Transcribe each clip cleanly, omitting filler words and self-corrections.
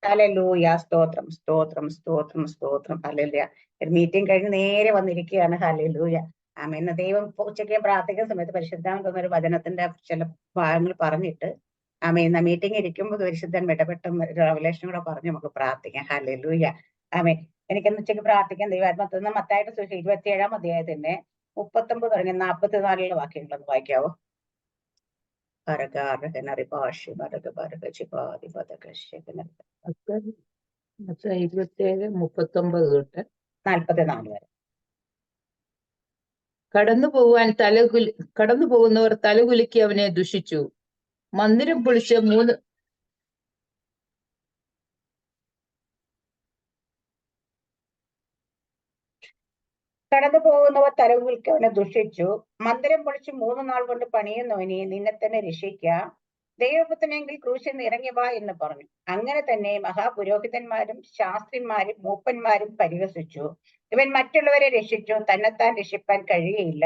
Hallelujah. സ്തോത്രം സ്തോത്രം സ്തോത്രം സ്തോത്രം. ഹല്ലേലൂയ. ഒരു മീറ്റിംഗ് കഴിഞ്ഞ് നേരെ വന്നിരിക്കുകയാണ്. ഹല്ലേലൂയ. ആമേൻ. ദൈവം ഉച്ചയ്ക്ക് പ്രാർത്ഥിക്കുന്ന സമയത്ത് പരിശുദ്ധാത്മ തന്ന ഒരു വചനത്തിന്റെ ചില ഭാഗങ്ങൾ പറഞ്ഞിട്ട് ആമേൻ. മീറ്റിംഗ് ഇരിക്കുമ്പോൾ പരിശുദ്ധൻ ഇടപെട്ട റെവലേഷൻ കൂടെ പറഞ്ഞ് നമുക്ക് പ്രാർത്ഥിക്കാം. ഹല്ലേലൂയ. ആമേൻ. എനിക്കിന്ന് ഉച്ചയ്ക്ക് പ്രാർത്ഥിക്കാൻ ദൈവാത്മത്തിൽ മത്തായിയുടെ സുവിശേഷം 27-ാം അധ്യായത്തിന്റെ 39 തുടങ്ങി 44 വാക്യങ്ങളൊന്ന് വായിക്കാവോ? മത്തായി 27:39 തൊട്ട് 44 വരെ. കടന്നു പോകുന്നവർ തലകുലുക്കി അവനെ ദുഷിച്ചു. മന്ദിരം പൊളിച്ച് കടന്നു പോകുന്നവർ തലകുലുക്കി അവനെ ദുഷിച്ചു. മന്ദിരം പൊളിച്ച് 3 നാൾ കൊണ്ട് പണിയുന്നവനെ നിന്നെ തന്നെ രക്ഷിക്കാം, ദൈവപുത്രനെങ്കിൽ ക്രൂശിൽ നിന്ന് ഇറങ്ങി വാ എന്ന് പറഞ്ഞു. അങ്ങനെ തന്നെ മഹാപുരോഹിതന്മാരും ശാസ്ത്രിമാരും മൂപ്പന്മാരും പരിഹസിച്ചു. ഇവൻ മറ്റുള്ളവരെ രക്ഷിച്ചു, തന്നെത്താൻ രക്ഷിപ്പാൻ കഴിയുകയില്ല.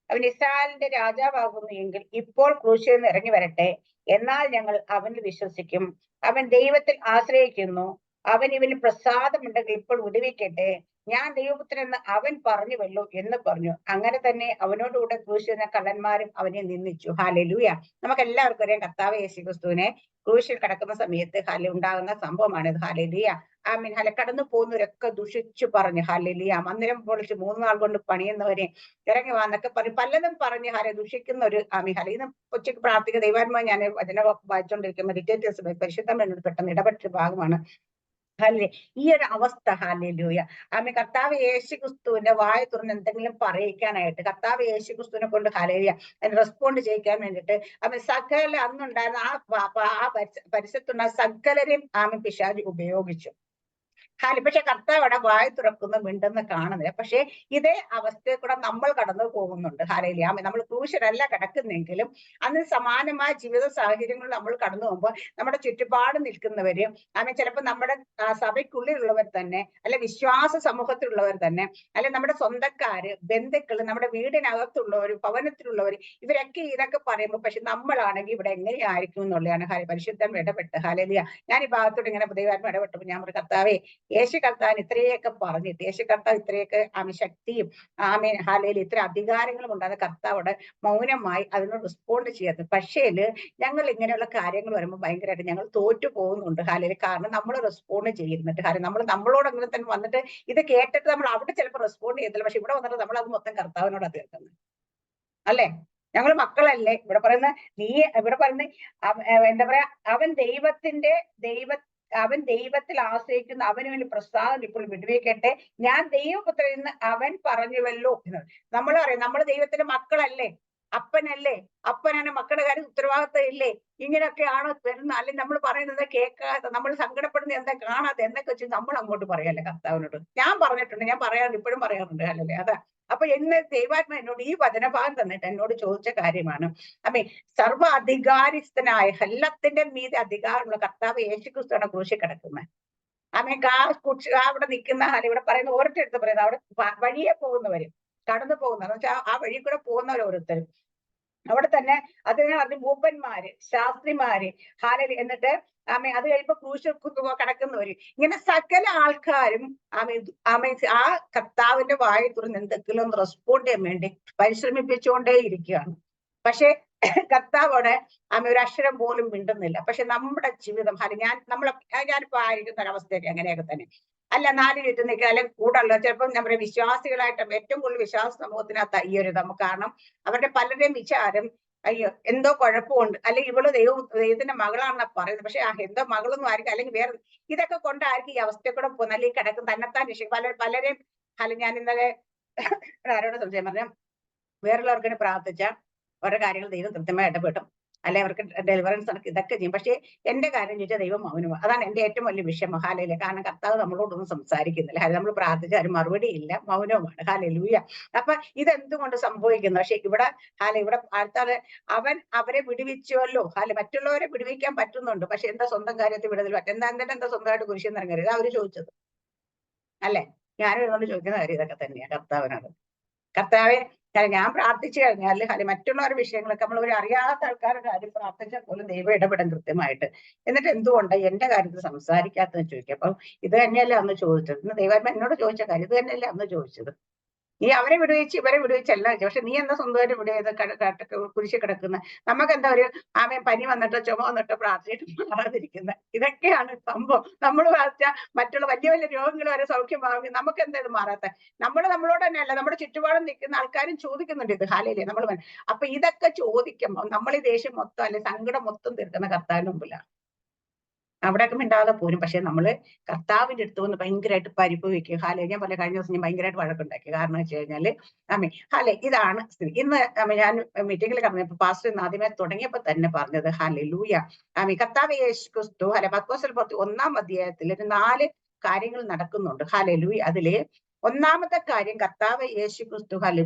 അവൻ ഇസ്രായേലിന്റെ രാജാവാകുന്നു എങ്കിൽ ഇപ്പോൾ ക്രൂശിൽ നിന്ന് ഇറങ്ങി വരട്ടെ, എന്നാൽ ഞങ്ങൾ അവനിൽ വിശ്വസിക്കും. അവൻ ദൈവത്തിൽ ആശ്രയിക്കുന്നു. അവൻ ഇവന് പ്രസാദമുണ്ടെങ്കിൽ ഇപ്പോൾ വിടുവിക്കട്ടെ. ഞാൻ ദൈവപുത്രനെന്ന് അവൻ പറഞ്ഞുവല്ലോ എന്ന് പറഞ്ഞു. അങ്ങനെ തന്നെ അവനോടുകൂടെ ക്രൂശിൽ കള്ളന്മാരും അവനെ നിന്ദിച്ചു. ഹല്ലേലൂയ. നമുക്ക് എല്ലാവർക്കും അറിയാം കർത്താവ് യേശുക്രിസ്തുവിനെ ക്രൂശിൽ കിടക്കുന്ന സമയത്ത് ഉണ്ടാകുന്ന സംഭവമാണിത്. ഹല്ലേലൂയ. ആമീൻ. കടന്നു പോകുന്നവരൊക്കെ ദുഷിച്ചു പറഞ്ഞു. ഹല്ലേലൂയ. മന്ദിരം പൊളിച്ച് 3 നാൾ കൊണ്ട് പണിയുന്നവരെ ഇറങ്ങി വാന്നൊക്കെ പറഞ്ഞു പലതും പറഞ്ഞ് ദുഷിക്കുന്ന ഒരു ആമീൻ. ഇന്ന് ഉച്ചയ്ക്ക് പ്രാർത്ഥിക്കുന്ന ദൈവാത്മാ ഞാൻ വചനം വായിച്ചുകൊണ്ടിരിക്കുന്ന മെഡിറ്റേറ്റീവ്സ് പരിശുദ്ധം എന്നോട് പെട്ടെന്ന് ഇടപെട്ട ഭാഗമാണ്. ഈ ഒരു അവസ്ഥ. ഹല്ലേലൂയ. ആമീൻ. കർത്താവ് യേശുക്രിസ്തുവിന്റെ വായ തുറന്ന് എന്തെങ്കിലും പറയിക്കാനായിട്ട് കർത്താവ് യേശുക്രിസ്തുവിനെ കൊണ്ട് ഹല്ലേലൂയ അതിന് റെസ്പോണ്ട് ചെയ്യിക്കാൻ വേണ്ടിയിട്ട് ആമീൻ സകല അന്നുണ്ടായിരുന്ന ആ പരിസരത്തുണ്ടായ സകലരെയും ആമീൻ പിശാച് ഉപയോഗിച്ചു. പക്ഷെ കർത്താവ് അവിടെ വായ തുറക്കുന്ന മിണ്ടെന്ന് കാണുന്നില്ല. പക്ഷെ ഇതേ അവസ്ഥയിൽ കൂടെ നമ്മൾ കടന്നു പോകുന്നുണ്ട്. ഹല്ലേലൂയ. നമ്മൾ ക്രൂശിലല്ല കിടക്കുന്നെങ്കിലും അന്ന് സമാനമായ ജീവിത സാഹചര്യങ്ങളിൽ നമ്മൾ കടന്നു പോകുമ്പോൾ നമ്മുടെ ചുറ്റുപാട് നിൽക്കുന്നവര് ചിലപ്പോൾ നമ്മുടെ സഭയ്ക്കുള്ളിലുള്ളവർ തന്നെ, അല്ലെ വിശ്വാസ സമൂഹത്തിലുള്ളവർ തന്നെ, അല്ലെ നമ്മുടെ സ്വന്തക്കാര്, ബന്ധുക്കള്, നമ്മുടെ വീടിനകത്തുള്ളവര്, ഭവനത്തിലുള്ളവര്, ഇവരൊക്കെ ഇതൊക്കെ പറയുമ്പോൾ പക്ഷെ നമ്മളാണെങ്കിൽ ഇവിടെ എങ്ങനെയായിരിക്കും എന്നുള്ളതാണ് പരിശുദ്ധം ഇടപെട്ട്. ഹല്ലേലൂയ. ഞാൻ ഈ ഭാഗത്തോട് ഇങ്ങനെ ദൈവാത്മ ഇടപെട്ടപ്പോൾ ഞാൻ ഒരു കർത്താവേ, യേശു കർത്താൻ ഇത്രയൊക്കെ പറഞ്ഞിട്ട് യേശു കർത്താവ് ഇത്രയൊക്കെ ശക്തിയും ആമേൻ ഹല്ലേലൂയ ഇത്ര അധികാരങ്ങളും ഉണ്ടാകുന്ന കർത്താവോട് മൗനമായി അതിനോട് റെസ്പോണ്ട് ചെയ്യാത്തത്. പക്ഷേല് ഞങ്ങൾ ഇങ്ങനെയുള്ള കാര്യങ്ങൾ വരുമ്പോൾ ഭയങ്കരമായിട്ട് ഞങ്ങൾ തോറ്റു പോകുന്നുണ്ട്. ഹല്ലേലൂയ. കാരണം നമ്മൾ റെസ്പോണ്ട് ചെയ്യുന്നുണ്ട്. കാരണം നമ്മളോട് അങ്ങനെ തന്നെ വന്നിട്ട് ഇത് കേട്ടിട്ട് നമ്മൾ അവിടെ ചിലപ്പോൾ റെസ്പോണ്ട് ചെയ്തില്ല. പക്ഷെ ഇവിടെ വന്നിട്ട് നമ്മൾ അത് മൊത്തം കർത്താവിനോട് തീർക്കുന്നത് അല്ലേ? ഞങ്ങൾ മക്കളല്ലേ? ഇവിടെ പറയുന്ന എന്താ പറയാ, അവൻ ദൈവത്തിൽ ആശ്രയിക്കുന്ന അവന് വേണ്ടി പ്രസാദം ഇപ്പോൾ വിടുവിക്കട്ടെ, ഞാൻ ദൈവപുത്രൻ എന്ന് അവൻ പറഞ്ഞുവല്ലോ എന്ന്. നമ്മൾ പറയും നമ്മൾ ദൈവത്തിന്റെ മക്കളല്ലേ, അപ്പനല്ലേ, അപ്പനാണ് മക്കളുടെ കാര്യം ഉത്തരവാദിത്തം ഇല്ലേ, ഇങ്ങനെയൊക്കെയാണ് വരുന്ന. അല്ലെങ്കിൽ നമ്മൾ പറയുന്നത് കേൾക്കാതെ നമ്മൾ സങ്കടപ്പെടുന്നത് എന്താ കാണാതെ എന്നൊക്കെ വെച്ച് നമ്മൾ അങ്ങോട്ട് പറയല്ലേ കർത്താവിനോട്. ഞാൻ പറഞ്ഞിട്ടുണ്ട്, ഞാൻ പറയാറുണ്ട്, ഇപ്പോഴും പറയാറുണ്ട്. അല്ലല്ലേ? അതാ. അപ്പൊ എന്ന് ദൈവാത്മ എന്നോട് ഈ വചനഭാഗം തന്നിട്ട് എന്നോട് ചോദിച്ച കാര്യമാണ്. സർവ്വ അധികാരിസ്ഥനായ എല്ലാത്തിന്റെ മീതെ അധികാരമുള്ള കർത്താവ് യേശുക്രിസ്തുവാണ് ക്രൂശിൽ കിടക്കുന്നത്. അവിടെ നിൽക്കുന്ന ഇവിടെ പറയുന്ന ഓരോരുത്തരെടുത്ത് പറയുന്നത് അവിടെ വഴിയെ പോകുന്നവര്, കടന്നു പോകുന്നവർ വെച്ചാൽ ആ വഴി കൂടെ പോകുന്നവർ ഓരോരുത്തരും അവിടെ തന്നെ അതിന് മൂപ്പന്മാര്, ശാസ്ത്രിമാര്, എന്നിട്ട് അത് കഴിയുമ്പോ ക്രൂശ് കിടക്കുന്നവര്, ഇങ്ങനെ സകല ആൾക്കാരും ആ കർത്താവിന്റെ വായ തുറന്ന് എന്തെങ്കിലും ഒന്ന് റെസ്പോണ്ട് ചെയ്യാൻ വേണ്ടി പരിശ്രമിപ്പിച്ചുകൊണ്ടേ ഇരിക്കുകയാണ്. പക്ഷെ കർത്താവോടെ ഒരു അക്ഷരം പോലും മിണ്ടുന്നില്ല. പക്ഷെ നമ്മുടെ ജീവിതം ഞാനിപ്പോ ആയിരിക്കുന്ന ഒരവസ്ഥയൊക്കെ അങ്ങനെയൊക്കെ തന്നെ. അല്ല 4 ചുറ്റും നിൽക്കുക, അല്ലെങ്കിൽ കൂടുള്ള ചിലപ്പോൾ നമ്മുടെ വിശ്വാസികളായിട്ട് ഏറ്റവും കൂടുതൽ വിശ്വാസ സമൂഹത്തിനകത്ത് ഈ ഒരു നമുക്ക്. കാരണം അവരുടെ പലരുടെയും വിചാരം അയ്യോ എന്തോ കുഴപ്പമുണ്ട്, അല്ലെങ്കിൽ ഇവള് ദൈവത്തിന്റെ മകളാണെന്നാ പറയുന്നത്. പക്ഷെ എന്തോ മകളൊന്നും ആയിരിക്കും, അല്ലെങ്കിൽ വേറെ ഇതൊക്കെ കൊണ്ടായിരിക്കും ഈ അവസ്ഥയെ കൂടെ പോകുന്നത്. അല്ലെങ്കിൽ കിടക്കും തന്നെത്താൻ രക്ഷിക്കും പലരെയും. ഞാൻ ഇന്നലെ ആരോട് സംശയം പറഞ്ഞ വേറുള്ളവർക്കിനെ പ്രാർത്ഥിച്ച ഓരോ കാര്യങ്ങൾ ദൈവം കൃത്യമായി ഇടപെടും, അല്ലെ അവർക്ക് ഡെലിവറൻസ് നടക്കും, ഇതൊക്കെ ചെയ്യും. പക്ഷെ എന്റെ കാര്യം ചോദിച്ചാൽ ദൈവം മൗനം. അതാണ് എന്റെ ഏറ്റവും വലിയ വിഷയം. ഹാലയില്. കാരണം കർത്താവ് നമ്മളോടൊന്നും സംസാരിക്കുന്നില്ല. നമ്മൾ പ്രാർത്ഥിച്ചാലും മറുപടി ഇല്ല, മൗനവുമാണ്. ഹാലയിലൂയ. അപ്പൊ ഇതെന്തുകൊണ്ട് സംഭവിക്കുന്നു? പക്ഷെ ഇവിടെ ആൾക്കാര് അവരെ വിടുവിച്ചുവല്ലോ, മറ്റുള്ളവരെ വിടുവിക്കാൻ പറ്റുന്നുണ്ട്. പക്ഷെ എന്താ സ്വന്തം കാര്യത്തിൽ വിടുതൽ പറ്റും? എന്താ സ്വന്തമായിട്ട് കുരിശിൽ നിറങ്ങരുത് അവര് ചോദിച്ചത് അല്ലെ? ഞാനും ഇതുകൊണ്ട് ചോദിക്കുന്ന കാര്യം ഇതൊക്കെ തന്നെയാണ് കർത്താവിനോട്. കർത്താവെ, കാരണം ഞാൻ പ്രാർത്ഥിച്ചു കഴിഞ്ഞാൽ അല്ലെ മറ്റുള്ളവരുടെ വിഷയങ്ങളൊക്കെ നമ്മൾ ഒരു അറിയാത്ത ആൾക്കാരുടെ കാര്യം പ്രാർത്ഥിച്ചാൽ പോലും ദൈവം ഇടപെടും കൃത്യമായിട്ട്. എന്നിട്ട് എന്തുകൊണ്ട് എന്റെ കാര്യത്തിൽ സംസാരിക്കാത്തതെന്ന് ചോദിക്കും. അപ്പം ഇത് തന്നെയല്ലേ അന്ന് ചോദിച്ചത്. ഇന്ന് ദൈവാത്മ എന്നോട് ചോദിച്ച കാര്യം ഇത് തന്നെയല്ലേ അന്ന് ചോദിച്ചത്. നീ അവരെ വിടുവിച്ച് ഇവരെ വിടുവിച്ചല്ല, പക്ഷെ നീ എന്താ സ്വന്തമായിട്ട് ഇവിടെ കുരിശി കിടക്കുന്ന, നമുക്ക് എന്താ ഒരു പനി വന്നിട്ടോ ചുമ വന്നിട്ടോ പ്രാർത്ഥിച്ചിട്ട് മാറാതിരിക്കുന്നത്. ഇതൊക്കെയാണ് സംഭവം. നമ്മൾ പ്രാർത്ഥിച്ച മറ്റുള്ള വലിയ വലിയ രോഗങ്ങൾ വരെ സൗഖ്യമാകും, നമുക്ക് എന്താ ഇത് മാറാത്ത? നമ്മളോട് തന്നെയല്ല, നമ്മുടെ ചുറ്റുപാടും നിൽക്കുന്ന ആൾക്കാരും ചോദിക്കുന്നുണ്ട് ഇത്. ഹാലയില്ലേ നമ്മൾ. അപ്പൊ ഇതൊക്കെ ചോദിക്കുമ്പോൾ നമ്മൾ ഈ ദേഷ്യം മൊത്തം അല്ലെ സങ്കടം മൊത്തം തീർക്കുന്ന കർത്താവിന് മുമ്പിലാണ്. അവിടെയൊക്കെ മിണ്ടാതെ പോരും. പക്ഷെ നമ്മള് കർത്താവിന്റെ അടുത്ത് വന്ന് ഭയങ്കരമായിട്ട് പരിഭവിക്കും. ഹാലെ ഞാൻ പറഞ്ഞ കഴിഞ്ഞ ദിവസം ഞാൻ ഭയങ്കരമായിട്ട് വഴക്കുണ്ടാക്കി. കാരണം വെച്ച് കഴിഞ്ഞാല് ഹാലെ ഇതാണ് സ്ഥിതി. ഇന്ന് ഞാൻ മീറ്റിംഗിൽ കടന്നപ്പോ പാസ്റ്റർ ആദ്യമേ തുടങ്ങിയപ്പോ തന്നെ പറഞ്ഞത് ഹല്ലേലൂയ കർത്താവ് യേശു ക്രിസ്തു അപ്പോസ്തലപ്രവൃത്തി 1-ാം അധ്യായത്തിൽ 4 കാര്യങ്ങൾ നടക്കുന്നുണ്ട്. ഹല്ലേലൂയ. അതില് ഒന്നാമത്തെ കാര്യം കർത്താവ് യേശു ക്രിസ്തു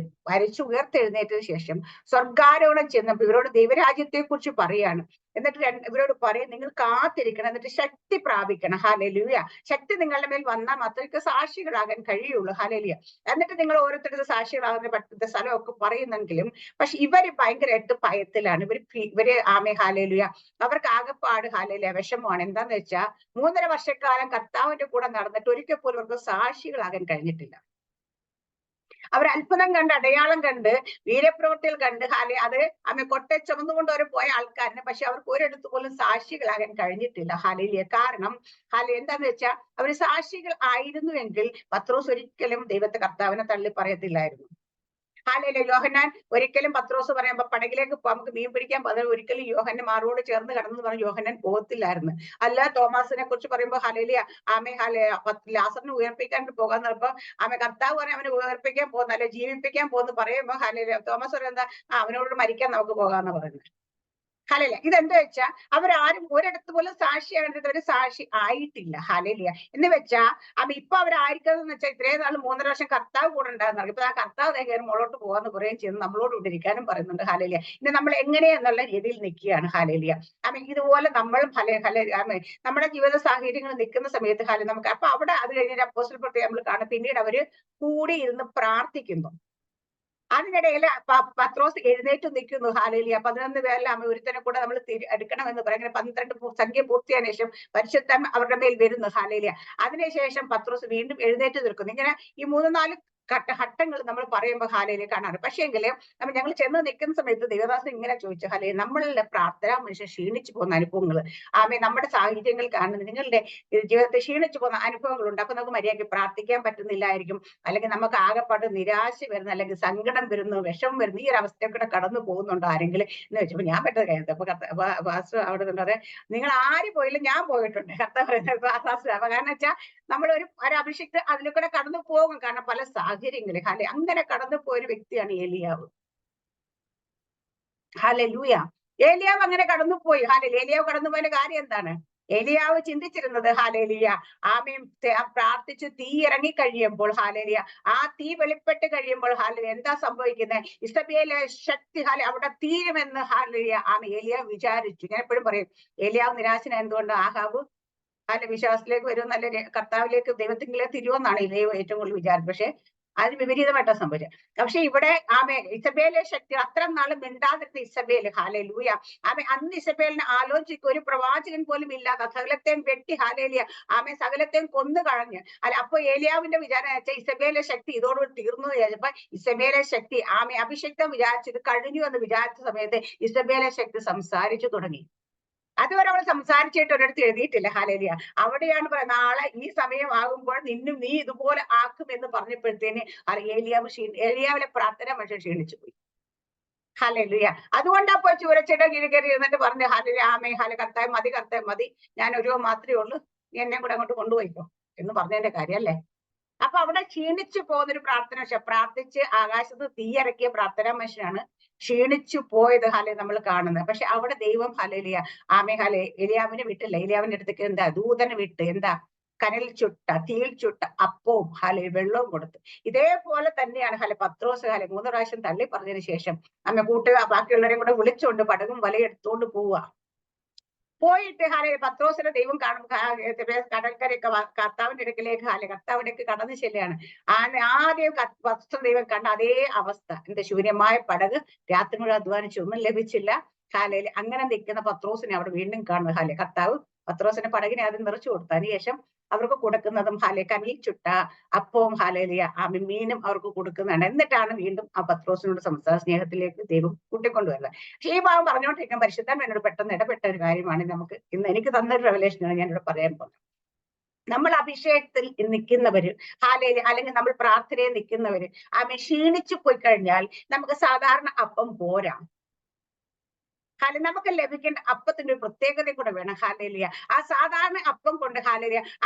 മരിച്ചു ഉയർത്തെഴുന്നേറ്റതിനു ശേഷം സ്വർഗാരോഹണം ചെന്നപ്പോ ഇവരോട് ദൈവരാജ്യത്തെ കുറിച്ച് പറയാണ്. എന്നിട്ട് ഇവരോട് പറയും നിങ്ങൾ കാത്തിരിക്കണം, എന്നിട്ട് ശക്തി പ്രാപിക്കണം. ഹല്ലേലൂയ. ശക്തി നിങ്ങളുടെ മേൽ വന്നാൽ മാത്രമേ സാക്ഷികളാകാൻ കഴിയുള്ളൂ. ഹല്ലേലൂയ. എന്നിട്ട് നിങ്ങൾ ഓരോരുത്തരുടെ സാക്ഷികളാകുന്ന പറ്റുന്ന സ്ഥലമൊക്കെ പറയുന്നെങ്കിലും പക്ഷെ ഇവര് ഭയങ്കരമായിട്ട് ഭയത്തിലാണ്. ഇവര് ഹല്ലേലൂയ. അവർക്ക് ആകെപ്പാട് ഹല്ലേലൂയ വിഷമമാണ്. എന്താന്ന് വെച്ചാൽ 3.5 വർഷക്കാലം കർത്താവിന്റെ കൂടെ നടന്നിട്ട് ഒരിക്കൽ പോലും അവർക്ക് സാക്ഷികളാകാൻ കഴിഞ്ഞിട്ടില്ല. അവർ അത്ഭുതം കണ്ട് അടയാളം കണ്ട് വീരപ്രവൃത്തികൾ കണ്ട് അത് കൊട്ട ചുമന്നുകൊണ്ട് അവർ പോയ ആൾക്കാരന്, പക്ഷെ അവർക്ക് ഒരിടത്ത് പോലും സാക്ഷികളാകാൻ കഴിഞ്ഞിട്ടില്ല. ഹല്ലേലൂയ. കാരണം എന്താന്ന് വെച്ചാൽ അവർ സാക്ഷികൾ ആയിരുന്നുവെങ്കിൽ പത്രോസ് ഒരിക്കലും ദൈവത്തെ കർത്താവിനെ തള്ളി പറയത്തില്ലായിരുന്നു. ഹല്ലേലൂയ. യോഹന്നാൻ ഒരിക്കലും പത്രോസ് പറയുമ്പോ പടകിലേക്ക് നമുക്ക് മീൻ പിടിക്കാൻ പതിൽ ഒരിക്കലും യോഹന്നാൻ മാറോട് ചേർന്ന് കിടന്നു പറഞ്ഞ് യോഹന്നാൻ പോകത്തില്ലായിരുന്നു. അല്ല തോമാസിനെ കുറിച്ച് പറയുമ്പോ ഹല്ലേലൂയ ലാസറിനെ ഉയർപ്പിക്കാൻ പോകാന്ന് പറയുമ്പോ കർത്താവ് പറയാൻ അവനെ ഉയർപ്പിക്കാൻ പോകുന്ന അല്ലെ ജീവിപ്പിക്കാൻ പോകുന്നു പറയുമ്പോ ഹല്ലേലൂയ തോമസ് പറയുന്നത് അവനോട് മരിക്കാൻ നമുക്ക് പോകാന്ന് പറയുന്നത്. ഹല്ലേലൂയ. ഇതെന്താ വെച്ചാ അവരാരും ഒരിടത്ത് പോലും സാക്ഷിയാകേണ്ടത് ഒരു സാക്ഷി ആയിട്ടില്ല. ഹല്ലേലൂയ. എന്ന് വെച്ചാ ഇപ്പൊ അവരായിരിക്കുന്നതെന്ന് വെച്ചാൽ ഇത്രയും നാൾ 3.5 വർഷം കർത്താവ് കൂടെ ഉണ്ടാകുന്ന ഇപ്പൊ ആ കർത്താവ് കയറി മുകളോട്ട് പോകാന്ന് പറയുകയും ചെയ്യുന്നു, നമ്മളോട് ഇവിടെ ഇരിക്കാനും പറയുന്നുണ്ട്. ഹല്ലേലൂയ. ഇനി നമ്മൾ എങ്ങനെയെന്നുള്ള രീതിയിൽ നിൽക്കുകയാണ്. ഹല്ലേലൂയ. ഇതുപോലെ നമ്മളും നമ്മുടെ ജീവിത സാഹചര്യങ്ങൾ നിൽക്കുന്ന സമയത്ത് നമുക്ക് അപ്പൊ അവിടെ അത് കഴിഞ്ഞ അപ്പോസ്തലപ്രവൃത്തി നമ്മൾ കാണും. പിന്നീട് അവര് കൂടി ഇരുന്ന് പ്രാർത്ഥിക്കുന്നു. അതിനിടയിൽ പത്രോസ് എഴുന്നേറ്റ് നിൽക്കുന്നു. ഹല്ലേലൂയ. 11 പേരിൽ ഒരുത്തനെ കൂടെ നമ്മൾ എടുക്കണമെന്ന് പറയും. 12 സംഖ്യ പൂർത്തിയായ ശേഷം പരിശുദ്ധൻ അവരുടെ മേൽ വരുന്നു. ഹല്ലേലൂയ. അതിനുശേഷം പത്രോസ് വീണ്ടും എഴുന്നേറ്റ് നിൽക്കുന്നു. ഇങ്ങനെ ഈ 3-4 ഘട്ടങ്ങൾ നമ്മൾ പറയുമ്പോൾ ഹല്ലേലൂയ കാണാറ്. പക്ഷേ എങ്കിലും ഞങ്ങൾ ചെന്ന് നിൽക്കുന്ന സമയത്ത് ദേവദാസൻ ഇങ്ങനെ ചോദിച്ചു, ഹല്ലേലൂയ നമ്മളുടെ പ്രാർത്ഥന മനുഷ്യൻ ക്ഷീണിച്ചു പോകുന്ന അനുഭവങ്ങൾ നമ്മുടെ സാഹചര്യങ്ങൾ കാണുന്നത് നിങ്ങളുടെ ജീവിതത്തിൽ ക്ഷീണിച്ചു പോകുന്ന അനുഭവങ്ങളുണ്ട്. അപ്പൊ നമുക്ക് മര്യാദയ്ക്ക് പ്രാർത്ഥിക്കാൻ പറ്റുന്നില്ലായിരിക്കും, അല്ലെങ്കിൽ നമുക്ക് ആകെപ്പാട് നിരാശ വരുന്നു, അല്ലെങ്കിൽ സങ്കടം വരുന്നു, വിഷമം വരുന്നു, ഈ ഒരു അവസ്ഥയൊക്കെ കടന്നു പോകുന്നുണ്ടോ ആരെങ്കിലും എന്ന് വെച്ചപ്പോ ഞാൻ പറ്റത് കഴിഞ്ഞത്. അപ്പൊ അവിടെ പറയാം നിങ്ങൾ ആര് പോയില്ല ഞാൻ പോയിട്ടുണ്ട്. കാരണം വെച്ചാൽ നമ്മൾ ഒരു അഭിഷിക്ത അതിൽ കൂടെ കടന്നു പോകും. കാരണം പല സാഹചര്യങ്ങളിൽ അങ്ങനെ കടന്നു പോയൊരു വ്യക്തിയാണ് ഏലിയാവ്. ഹല്ലേലൂയ. ഏലിയാവ് അങ്ങനെ കടന്നുപോയി. ഏലിയാവ് കടന്നുപോയതിന്റെ കാര്യം എന്താണ്? ഏലിയാവ് ചിന്തിച്ചിരുന്നത് ഹല്ലേലൂയ പ്രാർത്ഥിച്ച് തീ ഇറങ്ങി കഴിയുമ്പോൾ ഹല്ലേലൂയ ആ തീ വെളിപ്പെട്ട് കഴിയുമ്പോൾ ഹല്ലേലൂയ എന്താ സംഭവിക്കുന്നത്? ഇസബേലിന്റെ ശക്തി അവിടെ തീരുമെന്ന് ഹല്ലേലൂയ ഏലിയാവ് വിചാരിച്ചു. ഞാൻ എപ്പോഴും പറയും ഏലിയാവ് നിരാശന എന്തുകൊണ്ട് ആഹാബ് വിശ്വാസത്തിലേക്ക് വരും, നല്ല കർത്താവിലേക്ക് ദൈവത്തിലേക്ക് തിരുവെന്നാണ് ദൈവം ഏറ്റവും കൂടുതൽ വിചാരിച്ചത്. പക്ഷെ അതിന് വിപരീതമായിട്ടാണ് സംഭവിച്ചത്. പക്ഷെ ഇവിടെ ഇസബേലെ ശക്തി അത്ര നാളും മിണ്ടാതിരുന്ന ഇസബേല് ഹല്ലേലൂയ അന്ന് ഇസബേലിനെ ആലോചിക്കും ഒരു പ്രവാചകൻ പോലും ഇല്ലാതെ സകലത്തെയും വെട്ടി ഹല്ലേലൂയ സകലത്തെയും കൊന്നു കളഞ്ഞ് അപ്പൊ ഏലിയാവിന്റെ വിചാരം വെച്ചാൽ ഇസബേലെ ശക്തി ഇതോടുകൂടി തീർന്നു വിചാരിച്ചപ്പോ ഇസബേലെ ശക്തി അഭിഷേക്തം വിചാരിച്ചത് കഴിഞ്ഞു എന്ന് വിചാരിച്ച സമയത്ത് ഇസബേലെ ശക്തി സംസാരിച്ചു തുടങ്ങി. അതുവരെ അവൾ സംസാരിച്ചിട്ട് ഒരിടത്ത് എഴുതിയിട്ടില്ല. ഹല്ലേലൂയ. അവിടെയാണ് പറയുന്നത് നാളെ ഈ സമയമാകുമ്പോൾ നീ ഇതുപോലെ ആക്കും എന്ന് പറഞ്ഞപ്പോഴത്തേന് ഏലിയാവിലെ പ്രാർത്ഥന മനുഷ്യൻ ക്ഷീണിച്ചു പോയി. ഹല്ലേലൂയ. അതുകൊണ്ടാ പോയി ചൂരച്ചയുടെ കീഴിൽ കയറി ഇരുന്നിട്ട് പറഞ്ഞു ഹല്ലേലൂയ കർത്താവ് മതി ഞാൻ ഒരു മാത്രമേ ഉള്ളൂ, നീ എന്നെ കൂടെ അങ്ങോട്ട് കൊണ്ടുപോയിക്കോ എന്ന് പറഞ്ഞതിന്റെ കാര്യം അല്ലേ. അപ്പൊ അവിടെ ക്ഷീണിച്ചു പോകുന്നൊരു പ്രാർത്ഥന പ്രാർത്ഥിച്ച് ആകാശത്ത് തീയിറക്കിയ പ്രാർത്ഥനാ മനുഷ്യനാണ് ക്ഷീണിച്ചു പോയത് നമ്മൾ കാണുന്നത്. പക്ഷെ അവിടെ ദൈവം ഹല്ലേലൂയ എലിയാവിനെ വിട്ടില്ല. എലിയാവിന്റെ അടുത്തേക്ക് എന്താ ദൂതനെ വിട്ട് എന്താ കനലിൽ ചുട്ട തീയിൽ ചുട്ട അപ്പവും വെള്ളവും കൊടുത്തു. ഇതേപോലെ തന്നെയാണ് പത്രോസ് 3 പ്രാവശ്യം തള്ളി പറഞ്ഞതിന് ശേഷം ബാക്കിയുള്ളവരെയും കൂടെ വിളിച്ചുകൊണ്ട് പടകും വലയെടുത്തോണ്ട് പോവുക. പോയിട്ട് പത്രോസിനെ ദൈവം കാണും കടൽക്കരയൊക്കെ കർത്താവിന്റെ അടുക്കിലേക്ക് കർത്താവിലേക്ക് കടന്നു ചെല്ലുകയാണ്. ആദ്യം ദൈവം കണ്ട അതേ അവസ്ഥ, എന്താ ശൂന്യമായ പടക്, രാത്രി മുഴുവൻ അധ്വാനിച്ചു, ഒന്നും ലഭിച്ചില്ല. അങ്ങനെ നിൽക്കുന്ന പത്രോസിനെ അവിടെ വീണ്ടും കാണുന്നത്. കർത്താവ് പത്രോസിന്റെ പടകിനെ ആദ്യം നിറച്ചു കൊടുത്തു. അതിനുശേഷം അവർക്ക് കൊടുക്കുന്നതും കനലിൽ ചുട്ട അപ്പവും മീനും അവർക്ക് കൊടുക്കുന്നതാണ്. എന്നിട്ടാണ് വീണ്ടും ആ പത്രോസിനോട് സംസാര സ്നേഹത്തിലേക്ക് ദൈവം കൂട്ടിക്കൊണ്ടുവരുന്നത്. പക്ഷേ ഈ ഭാഗം പറഞ്ഞുകൊണ്ടിരിക്കാൻ പരിശുദ്ധൻ എന്നോട് പെട്ടെന്ന് ഇടപെട്ട ഒരു കാര്യമാണ് നമുക്ക് ഇന്ന് എനിക്ക് തന്നൊരു റെവലേഷനാണ് ഞാനിവിടെ പറയാൻ പോകുന്നത്. നമ്മൾ അഭിഷേകത്തിൽ നിൽക്കുന്നവര് അല്ലെങ്കിൽ നമ്മൾ പ്രാർത്ഥനയിൽ നിൽക്കുന്നവര് ക്ഷീണിച്ചു പോയി കഴിഞ്ഞാൽ നമുക്ക് സാധാരണ അപ്പം പോരാ. നമുക്ക് ലഭിക്കേണ്ട അപ്പത്തിന്റെ ഒരു പ്രത്യേകത കൂടെ വേണം. ആ സാധാരണ അപ്പം കൊണ്ട്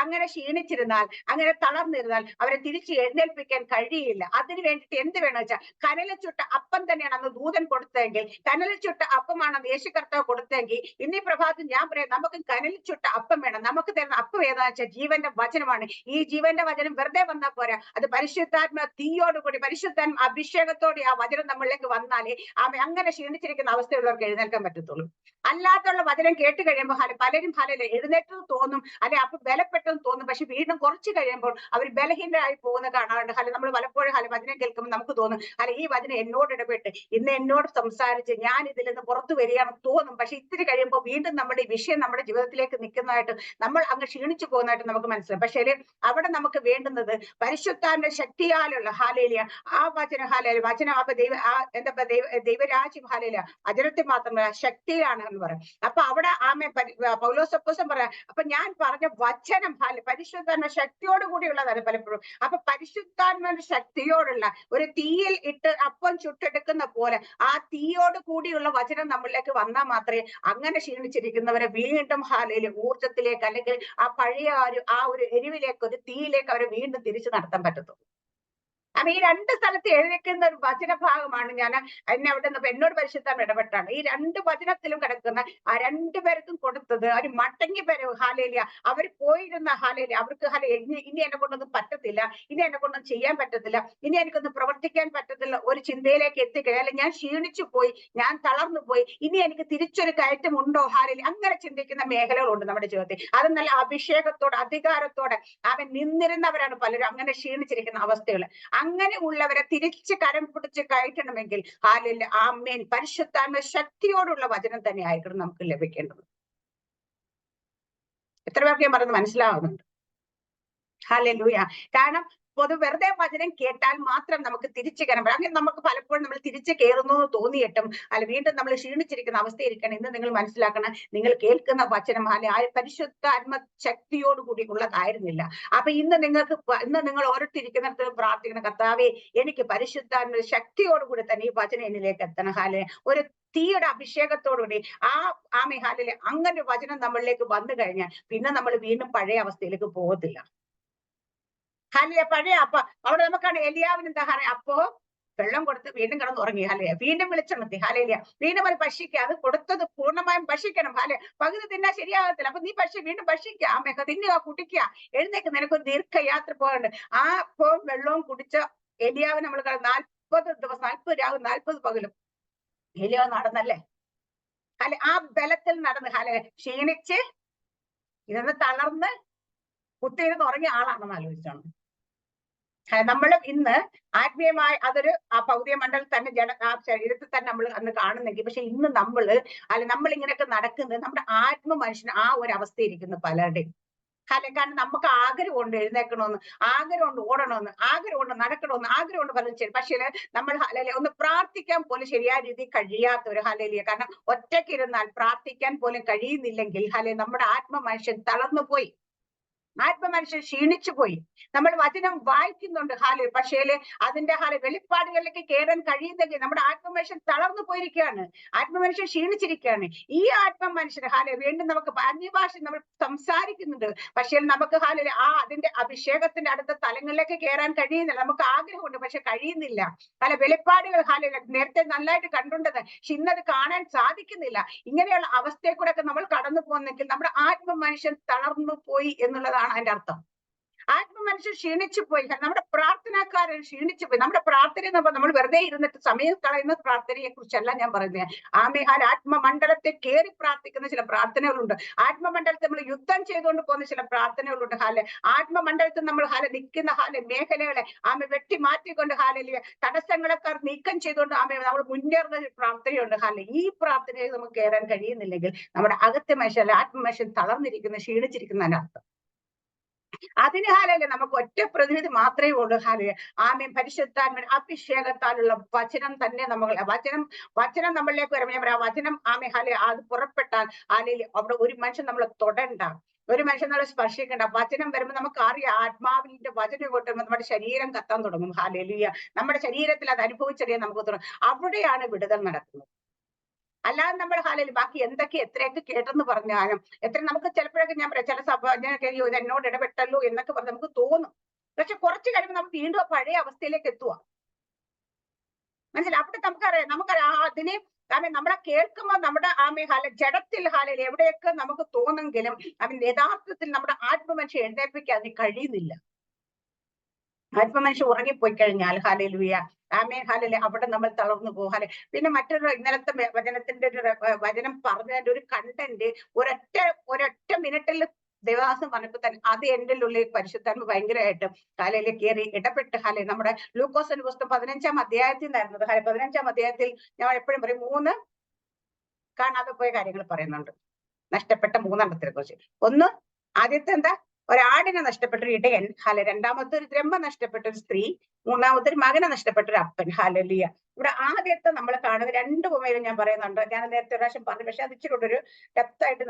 അങ്ങനെ ക്ഷീണിച്ചിരുന്നാൽ, അങ്ങനെ തളർന്നിരുന്നാൽ അവരെ തിരിച്ച് എഴുന്നേൽപ്പിക്കാൻ കഴിയില്ല. അതിന് വേണ്ടിയിട്ട് എന്ത് വേണമെന്ന് വെച്ചാൽ കനലിൽ ചുട്ട അപ്പം തന്നെയാണ് അന്ന് ദൂതൻ കൊടുത്തെങ്കിൽ, കനലിൽ ചുട്ട അപ്പമാണ് യേശു കർത്താവ് കൊടുത്തെങ്കിൽ, ഇന്നീ പ്രഭാതം ഞാൻ പറയാം, നമുക്ക് കനലിൽ ചുട്ട അപ്പം വേണം. നമുക്ക് തരുന്ന അപ്പം ഏതാണെന്ന് വെച്ചാൽ ജീവന്റെ വചനമാണ്. ഈ ജീവന്റെ വചനം വെറുതെ വന്നാൽ പോരാ, അത് പരിശുദ്ധാത്മ തീയോടുകൂടി പരിശുദ്ധാത്മ അഭിഷേകത്തോടെ ആ വചനം നമ്മളിലേക്ക് വന്നാലേ അങ്ങനെ ക്ഷീണിച്ചിരിക്കുന്ന അവസ്ഥയുള്ളവർക്ക് എഴുന്നേൽക്കാൻ പറ്റത്തുള്ളൂ. അല്ലാത്തുള്ള വചനം കേട്ട് കഴിയുമ്പോൾ പലരും എഴുന്നേറ്റത് തോന്നും, അപ്പൊ ബലപ്പെട്ടെന്ന് തോന്നും. പക്ഷെ വീണ്ടും കുറച്ച് കഴിയുമ്പോൾ അവർ ബലഹീനരായി പോകുന്ന കാണാറുണ്ട്. നമ്മൾ പലപ്പോഴും വചനം കേൾക്കുമ്പോൾ നമുക്ക് തോന്നും, ഈ വചനം എന്നോട് ഇടപെട്ട് ഇന്ന് എന്നോട് സംസാരിച്ച് ഞാൻ ഇതിൽ നിന്ന് പുറത്തു വരികയാണെന്ന് തോന്നും. പക്ഷെ ഇത്തിരി കഴിയുമ്പോൾ വീണ്ടും നമ്മുടെ ഈ വിഷയം നമ്മുടെ ജീവിതത്തിലേക്ക് നിൽക്കുന്നതായിട്ട്, നമ്മൾ അങ്ങ് ക്ഷീണിച്ചു പോകുന്നതായിട്ട് നമുക്ക് മനസ്സിലാവും. പക്ഷേ അവിടെ നമുക്ക് വേണ്ടുന്നത് പരിശുദ്ധാത്മ ശക്തിയാലുള്ള ആ വചനം വചനം ദൈവരാജ്യം വചനത്തിൽ മാത്രമല്ല ശക്തിയാണ് എന്ന് പറയും. അപ്പൊ അവിടെ പൗലോസ് അപ്പോസ്തലൻ പറയാം, അപ്പൊ ഞാൻ പറഞ്ഞ വചനം പരിശുദ്ധാത്മ ശക്തിയോട് കൂടിയുള്ളതാണ് പലപ്പോഴും. അപ്പൊ പരിശുദ്ധാത്മ ശക്തിയോടുള്ള ഒരു തീയിൽ ഇട്ട് അപ്പം ചുട്ടെടുക്കുന്ന പോലെ ആ തീയോട് കൂടിയുള്ള വചനം നമ്മളിലേക്ക് വന്നാൽ മാത്രമേ അങ്ങനെ ക്ഷീണിച്ചിരിക്കുന്നവരെ വീണ്ടും ഊർജത്തിലേക്ക്, അല്ലെങ്കിൽ ആ പഴയ ആ ഒരു എരിവിലേക്ക്, ഒരു തീയിലേക്ക് അവരെ വീണ്ടും തിരിച്ചു നടത്താൻ പറ്റത്തുള്ളൂ. ഈ രണ്ട് സ്ഥലത്ത് എഴുതിക്കുന്ന ഒരു വചനഭാഗമാണ് ഞാൻ അവിടെ എന്നോട് പരിശുദ്ധാത്മ ഇടപെട്ടാണ്. ഈ രണ്ട് വചനത്തിലും കിടക്കുന്ന ആ രണ്ടുപേർക്കും കൊടുത്തത് ഒരു മടങ്ങി വരവ്. അവർ പോയിരുന്ന അവർക്ക് ഇനി എന്നെ കൊണ്ടൊന്നും പറ്റത്തില്ല, ഇനി എന്നെ കൊണ്ടൊന്നും ചെയ്യാൻ പറ്റത്തില്ല, ഇനി എനിക്കൊന്നും പ്രവർത്തിക്കാൻ പറ്റത്തില്ല ഒരു ചിന്തയിലേക്ക് എത്തിക്കഴിഞ്ഞാൽ, അല്ലെങ്കിൽ ഞാൻ ക്ഷീണിച്ചു പോയി, ഞാൻ തളർന്നു പോയി, ഇനി എനിക്ക് തിരിച്ചൊരു കയറ്റം ഉണ്ടോ അങ്ങനെ ചിന്തിക്കുന്ന മേഖലകളുണ്ട് നമ്മുടെ ജീവിതത്തിൽ. അത് നല്ല അഭിഷേകത്തോടെ അധികാരത്തോടെ നിന്നിരുന്നവരാണ് പലരും അങ്ങനെ ക്ഷീണിച്ചിരിക്കുന്ന അവസ്ഥകൾ. അങ്ങനെ ഉള്ളവരെ തിരിച്ച് കരം പിടിച്ച് കയറ്റണമെങ്കിൽ ആമേൻ പരിശുദ്ധാത്മ ശക്തിയോടുള്ള വചനം തന്നെ ആയിരിക്കണം നമുക്ക് ലഭിക്കേണ്ടത്. എത്ര പേർക്ക് ഞാൻ പറയുന്നത് മനസ്സിലാവുന്നുണ്ട്? ഹല്ലേലൂയ. കാരണം വെറുതെ വചനം കേട്ടാൽ മാത്രം നമുക്ക് തിരിച്ചു കയറാൻ പറ്റും. അങ്ങനെ നമുക്ക് പലപ്പോഴും നമ്മൾ തിരിച്ചു കയറുന്നു എന്ന് തോന്നിയിട്ടും വീണ്ടും നമ്മൾ ക്ഷീണിച്ചിരിക്കുന്ന അവസ്ഥയിരിക്കണം. ഇന്ന് നിങ്ങൾ മനസ്സിലാക്കണം, നിങ്ങൾ കേൾക്കുന്ന വചനം പരിശുദ്ധാത്മ ശക്തിയോടുകൂടി ഉള്ളതായിരുന്നില്ല. അപ്പൊ ഇന്ന് നിങ്ങൾ ഓരോരുത്തരിക്കുന്നിടത്ത് പ്രാർത്ഥിക്കണം, കർത്താവേ എനിക്ക് പരിശുദ്ധാത്മ ശക്തിയോടുകൂടി തന്നെ ഈ വചനം എന്നിലേക്ക് എത്തണം. ഒരു തീയുടെ അഭിഷേകത്തോടുകൂടി അങ്ങനെ വചനം നമ്മളിലേക്ക് വന്നു കഴിഞ്ഞാൽ പിന്നെ നമ്മൾ വീണ്ടും പഴയ അവസ്ഥയിലേക്ക് പോകത്തില്ല. പഴയ അവിടെ നമുക്കാണ് എലിയാവിന് എന്താ അപ്പോ വെള്ളം കൊടുത്ത് വീണ്ടും കിടന്ന് ഉറങ്ങി. വീണ്ടും വിളിച്ചുണർത്തി. വീണ്ടും അത് ഭക്ഷിക്കുക. അത് കൊടുത്തത് പൂർണ്ണമായും ഭക്ഷിക്കണം. പകുതി തിന്നാ ശരിയാകത്തില്ല. അപ്പൊ നീ വീണ്ടും ഭക്ഷിക്കുക, തിന്നുക, കുടിക്കുക, എഴുന്നേക്ക്, നിനക്കൊരു ദീർഘയാത്ര പോകണ്ട്. ആ വെള്ളവും കുടിച്ച എലിയാവ് നമ്മൾ 40 ദിവസം 40 രാവും 40 പകലും എലിയാവ് നടന്നല്ലേ. ആ ബലത്തിൽ നടന്ന് ക്ഷീണിച്ച് ഇതൊന്ന് തളർന്ന് കുത്തിയിരുന്ന് ഉറങ്ങിയ ആളാണെന്ന് ആലോചിച്ചാണ്. നമ്മളും ഇന്ന് ആത്മീയമായി അതൊരു ഭൗതിക മണ്ഡലത്തിൽ തന്നെ ശരീരത്തിൽ തന്നെ നമ്മൾ അന്ന് കാണുന്നെങ്കിൽ, പക്ഷെ ഇന്ന് നമ്മൾ ഇങ്ങനെയൊക്കെ നടക്കുന്നത് നമ്മുടെ ആത്മ മനുഷ്യന് ആ ഒരു അവസ്ഥയിരിക്കുന്നു പലരുടെയും. കാരണം നമുക്ക് ആഗ്രഹമുണ്ട് എഴുന്നേക്കണമെന്ന്, ആഗ്രഹമുണ്ട് ഓടണമെന്ന്, ആഗ്രഹമുണ്ട് നടക്കണമെന്ന്, ആഗ്രഹമുണ്ട് പലതും ചെയ്യും. പക്ഷേ നമ്മൾ ഒന്ന് പ്രാർത്ഥിക്കാൻ പോലും ശരിയായ രീതിയിൽ കഴിയാത്തവര് കാരണം ഒറ്റയ്ക്കിരുന്നാൽ പ്രാർത്ഥിക്കാൻ പോലും കഴിയുന്നില്ലെങ്കിൽ നമ്മുടെ ആത്മ മനുഷ്യൻ തളർന്നു പോയി, ആത്മമനുഷ്യൻ ക്ഷീണിച്ചു പോയി. നമ്മൾ വചനം വായിക്കുന്നുണ്ട് പക്ഷേ അതിന്റെ വെളിപ്പാടുകളിലേക്ക് കയറാൻ കഴിയുന്നെങ്കിൽ നമ്മുടെ ആത്മമനുഷ്യൻ തളർന്നു പോയിരിക്കുകയാണ്, ആത്മമനുഷ്യൻ ക്ഷീണിച്ചിരിക്കുകയാണ്. ഈ ആത്മമനുഷ്യന് വീണ്ടും നമുക്ക് അന്യഭാഷ നമ്മൾ സംസാരിക്കുന്നുണ്ട്, പക്ഷേ നമുക്ക് അതിന്റെ അഭിഷേകത്തിന്റെ അടുത്ത തലങ്ങളിലേക്ക് കയറാൻ കഴിയുന്നില്ല. നമുക്ക് ആഗ്രഹമുണ്ട് പക്ഷെ കഴിയുന്നില്ല. വെളിപ്പാടുകൾ നേരത്തെ നന്നായിട്ട് കണ്ടുണ്ടത്, പക്ഷെ ഇന്നത് കാണാൻ സാധിക്കുന്നില്ല. ഇങ്ങനെയുള്ള അവസ്ഥയെ കൂടെ ഒക്കെ നമ്മൾ കടന്നു പോകുന്നെങ്കിൽ നമ്മുടെ ആത്മമനുഷ്യൻ തളർന്നു പോയി എന്നുള്ളതാണ് അതിന്റെ അർത്ഥം. ആത്മമനുഷ്യൻ ക്ഷീണിച്ചു പോയി. നമ്മുടെ പ്രാർത്ഥനക്കാരൻ ക്ഷീണിച്ചു പോയി. നമ്മുടെ പ്രാർത്ഥന നമ്മൾ വെറുതെ ഇരുന്നിട്ട് സമയം കളയുന്ന പ്രാർത്ഥനയെ കുറിച്ചല്ല ഞാൻ പറയുന്നത്. ആമേഹാൽ ആത്മമണ്ഡലത്തെ കയറി പ്രാർത്ഥിക്കുന്ന ചില പ്രാർത്ഥനകളുണ്ട്. ആത്മമണ്ഡലത്തിൽ നമ്മൾ യുദ്ധം ചെയ്തുകൊണ്ട് പോകുന്ന ചില പ്രാർത്ഥനകളുണ്ട്. ആത്മമണ്ഡലത്തിൽ നമ്മൾ നിൽക്കുന്ന മേഖലകളെ വെട്ടി മാറ്റിക്കൊണ്ട് തടസ്സങ്ങളൊക്കെ നീക്കം ചെയ്തുകൊണ്ട് നമ്മൾ മുന്നേറുന്ന ഒരു പ്രാർത്ഥനയുണ്ട്. ഈ പ്രാർത്ഥനയിൽ നമുക്ക് കയറാൻ കഴിയുന്നില്ലെങ്കിൽ നമ്മുടെ അകത്തെ മനുഷ്യൻ ആത്മമനുഷ്യൻ തളർന്നിരിക്കുന്ന ക്ഷീണിച്ചിരിക്കുന്ന അർത്ഥം. അതിന് നമുക്ക് ഒറ്റ പ്രതിനിധി മാത്രമേ ഉള്ളൂ. പരിശുദ്ധാത്മ അഭിഷേകത്താലുള്ള വചനം തന്നെ വചനം നമ്മളിലേക്ക് വരുമ്പോൾ ആ വചനം അത് പുറപ്പെട്ടാൽ അവിടെ ഒരു മനുഷ്യൻ നമ്മളെ തൊടണ്ട, ഒരു മനുഷ്യൻ നമ്മളെ സ്പർശിക്കണ്ട. വചനം വരുമ്പോൾ നമുക്ക് അറിയാം, ആത്മാവിന്റെ വചനം കൊട്ടുമ്പോൾ നമ്മുടെ ശരീരം കത്താൻ തുടങ്ങും. ഹല്ലേലൂയ. നമ്മുടെ ശരീരത്തിൽ അത് അനുഭവിച്ചറിയാൻ നമുക്ക് തുടങ്ങും. അവിടെയാണ് വിടുതൽ നടക്കുന്നത്. അല്ലാതെ നമ്മൾ ബാക്കി എന്തൊക്കെ എത്രയൊക്കെ കേട്ടെന്ന് പറഞ്ഞാലും എത്ര നമുക്ക് ചിലപ്പോഴൊക്കെ ഞാൻ പറയാം, ചില സഭ ഇത് എന്നോട് ഇടപെട്ടല്ലോ എന്നൊക്കെ പറഞ്ഞ് നമുക്ക് തോന്നും. പക്ഷെ കുറച്ച് കഴിയുമ്പോൾ നമുക്ക് വീണ്ടും പഴയ അവസ്ഥയിലേക്ക് എത്തുക. മനസ്സിലായി? അവിടെ നമുക്കറിയാം അതിനെ നമ്മളെ കേൾക്കുമ്പോൾ നമ്മുടെ ജഡത്തിൽ എവിടെയൊക്കെ നമുക്ക് തോന്നെങ്കിലും യഥാർത്ഥത്തിൽ നമ്മുടെ ആത്മമനുഷ്യൻ എഴുന്നേൽപ്പിക്കാൻ അതിന് കഴിയുന്നില്ല. ആത്മമനുഷ്യൻ ഉറങ്ങിപ്പോയി കഴിഞ്ഞാൽ അവിടെ നമ്മൾ തളർന്നു പോകും. പിന്നെ മറ്റൊരു ഇന്നലത്തെ വചനത്തിന്റെ ഒരു വചനം പറഞ്ഞതിന്റെ ഒരു കണ്ടന്റ് ഒരൊറ്റ മിനിറ്റിൽ ദേവദാസൻ പറഞ്ഞപ്പോൾ തന്നെ അത് എന്റെ ഉള്ളിൽ പരിശുദ്ധാത്മ ഭയങ്കരമായിട്ടും കയറി ഇടപെട്ട് നമ്മുടെ ലൂക്കോസിന്റെ പുസ്തകം 15-ാം അധ്യായത്തിൽ നിന്നായിരുന്നത്. 15-ാം അധ്യായത്തിൽ ഞാൻ എപ്പോഴും പറയും 3 കാണാതെ പോയ കാര്യങ്ങൾ പറയുന്നുണ്ട്. നഷ്ടപ്പെട്ട 3 കുറിച്ച്. ഒന്ന്, ആദ്യത്തെ എന്താ? ഒരാടിനെ നഷ്ടപ്പെട്ടൊരു ഇടയൻ. രണ്ടാമത്തെ ഒരു ദ്രഹ്മ നഷ്ടപ്പെട്ട ഒരു സ്ത്രീ. മൂന്നാമത്തെ ഒരു മകനെ നഷ്ടപ്പെട്ട ഒരു അപ്പൻ. ഹല്ലേലൂയ. ഇവിടെ ആദ്യത്തെ നമ്മൾ കാണുന്ന 2 ഉപമയിലും ഞാൻ പറയുന്നുണ്ട്. ഞാൻ നേരത്തെ ഒരു പ്രാവശ്യം പറഞ്ഞു, പക്ഷെ അത് ഇച്ചിരി ഒരു ഡെപ്ത് ആയിട്ട്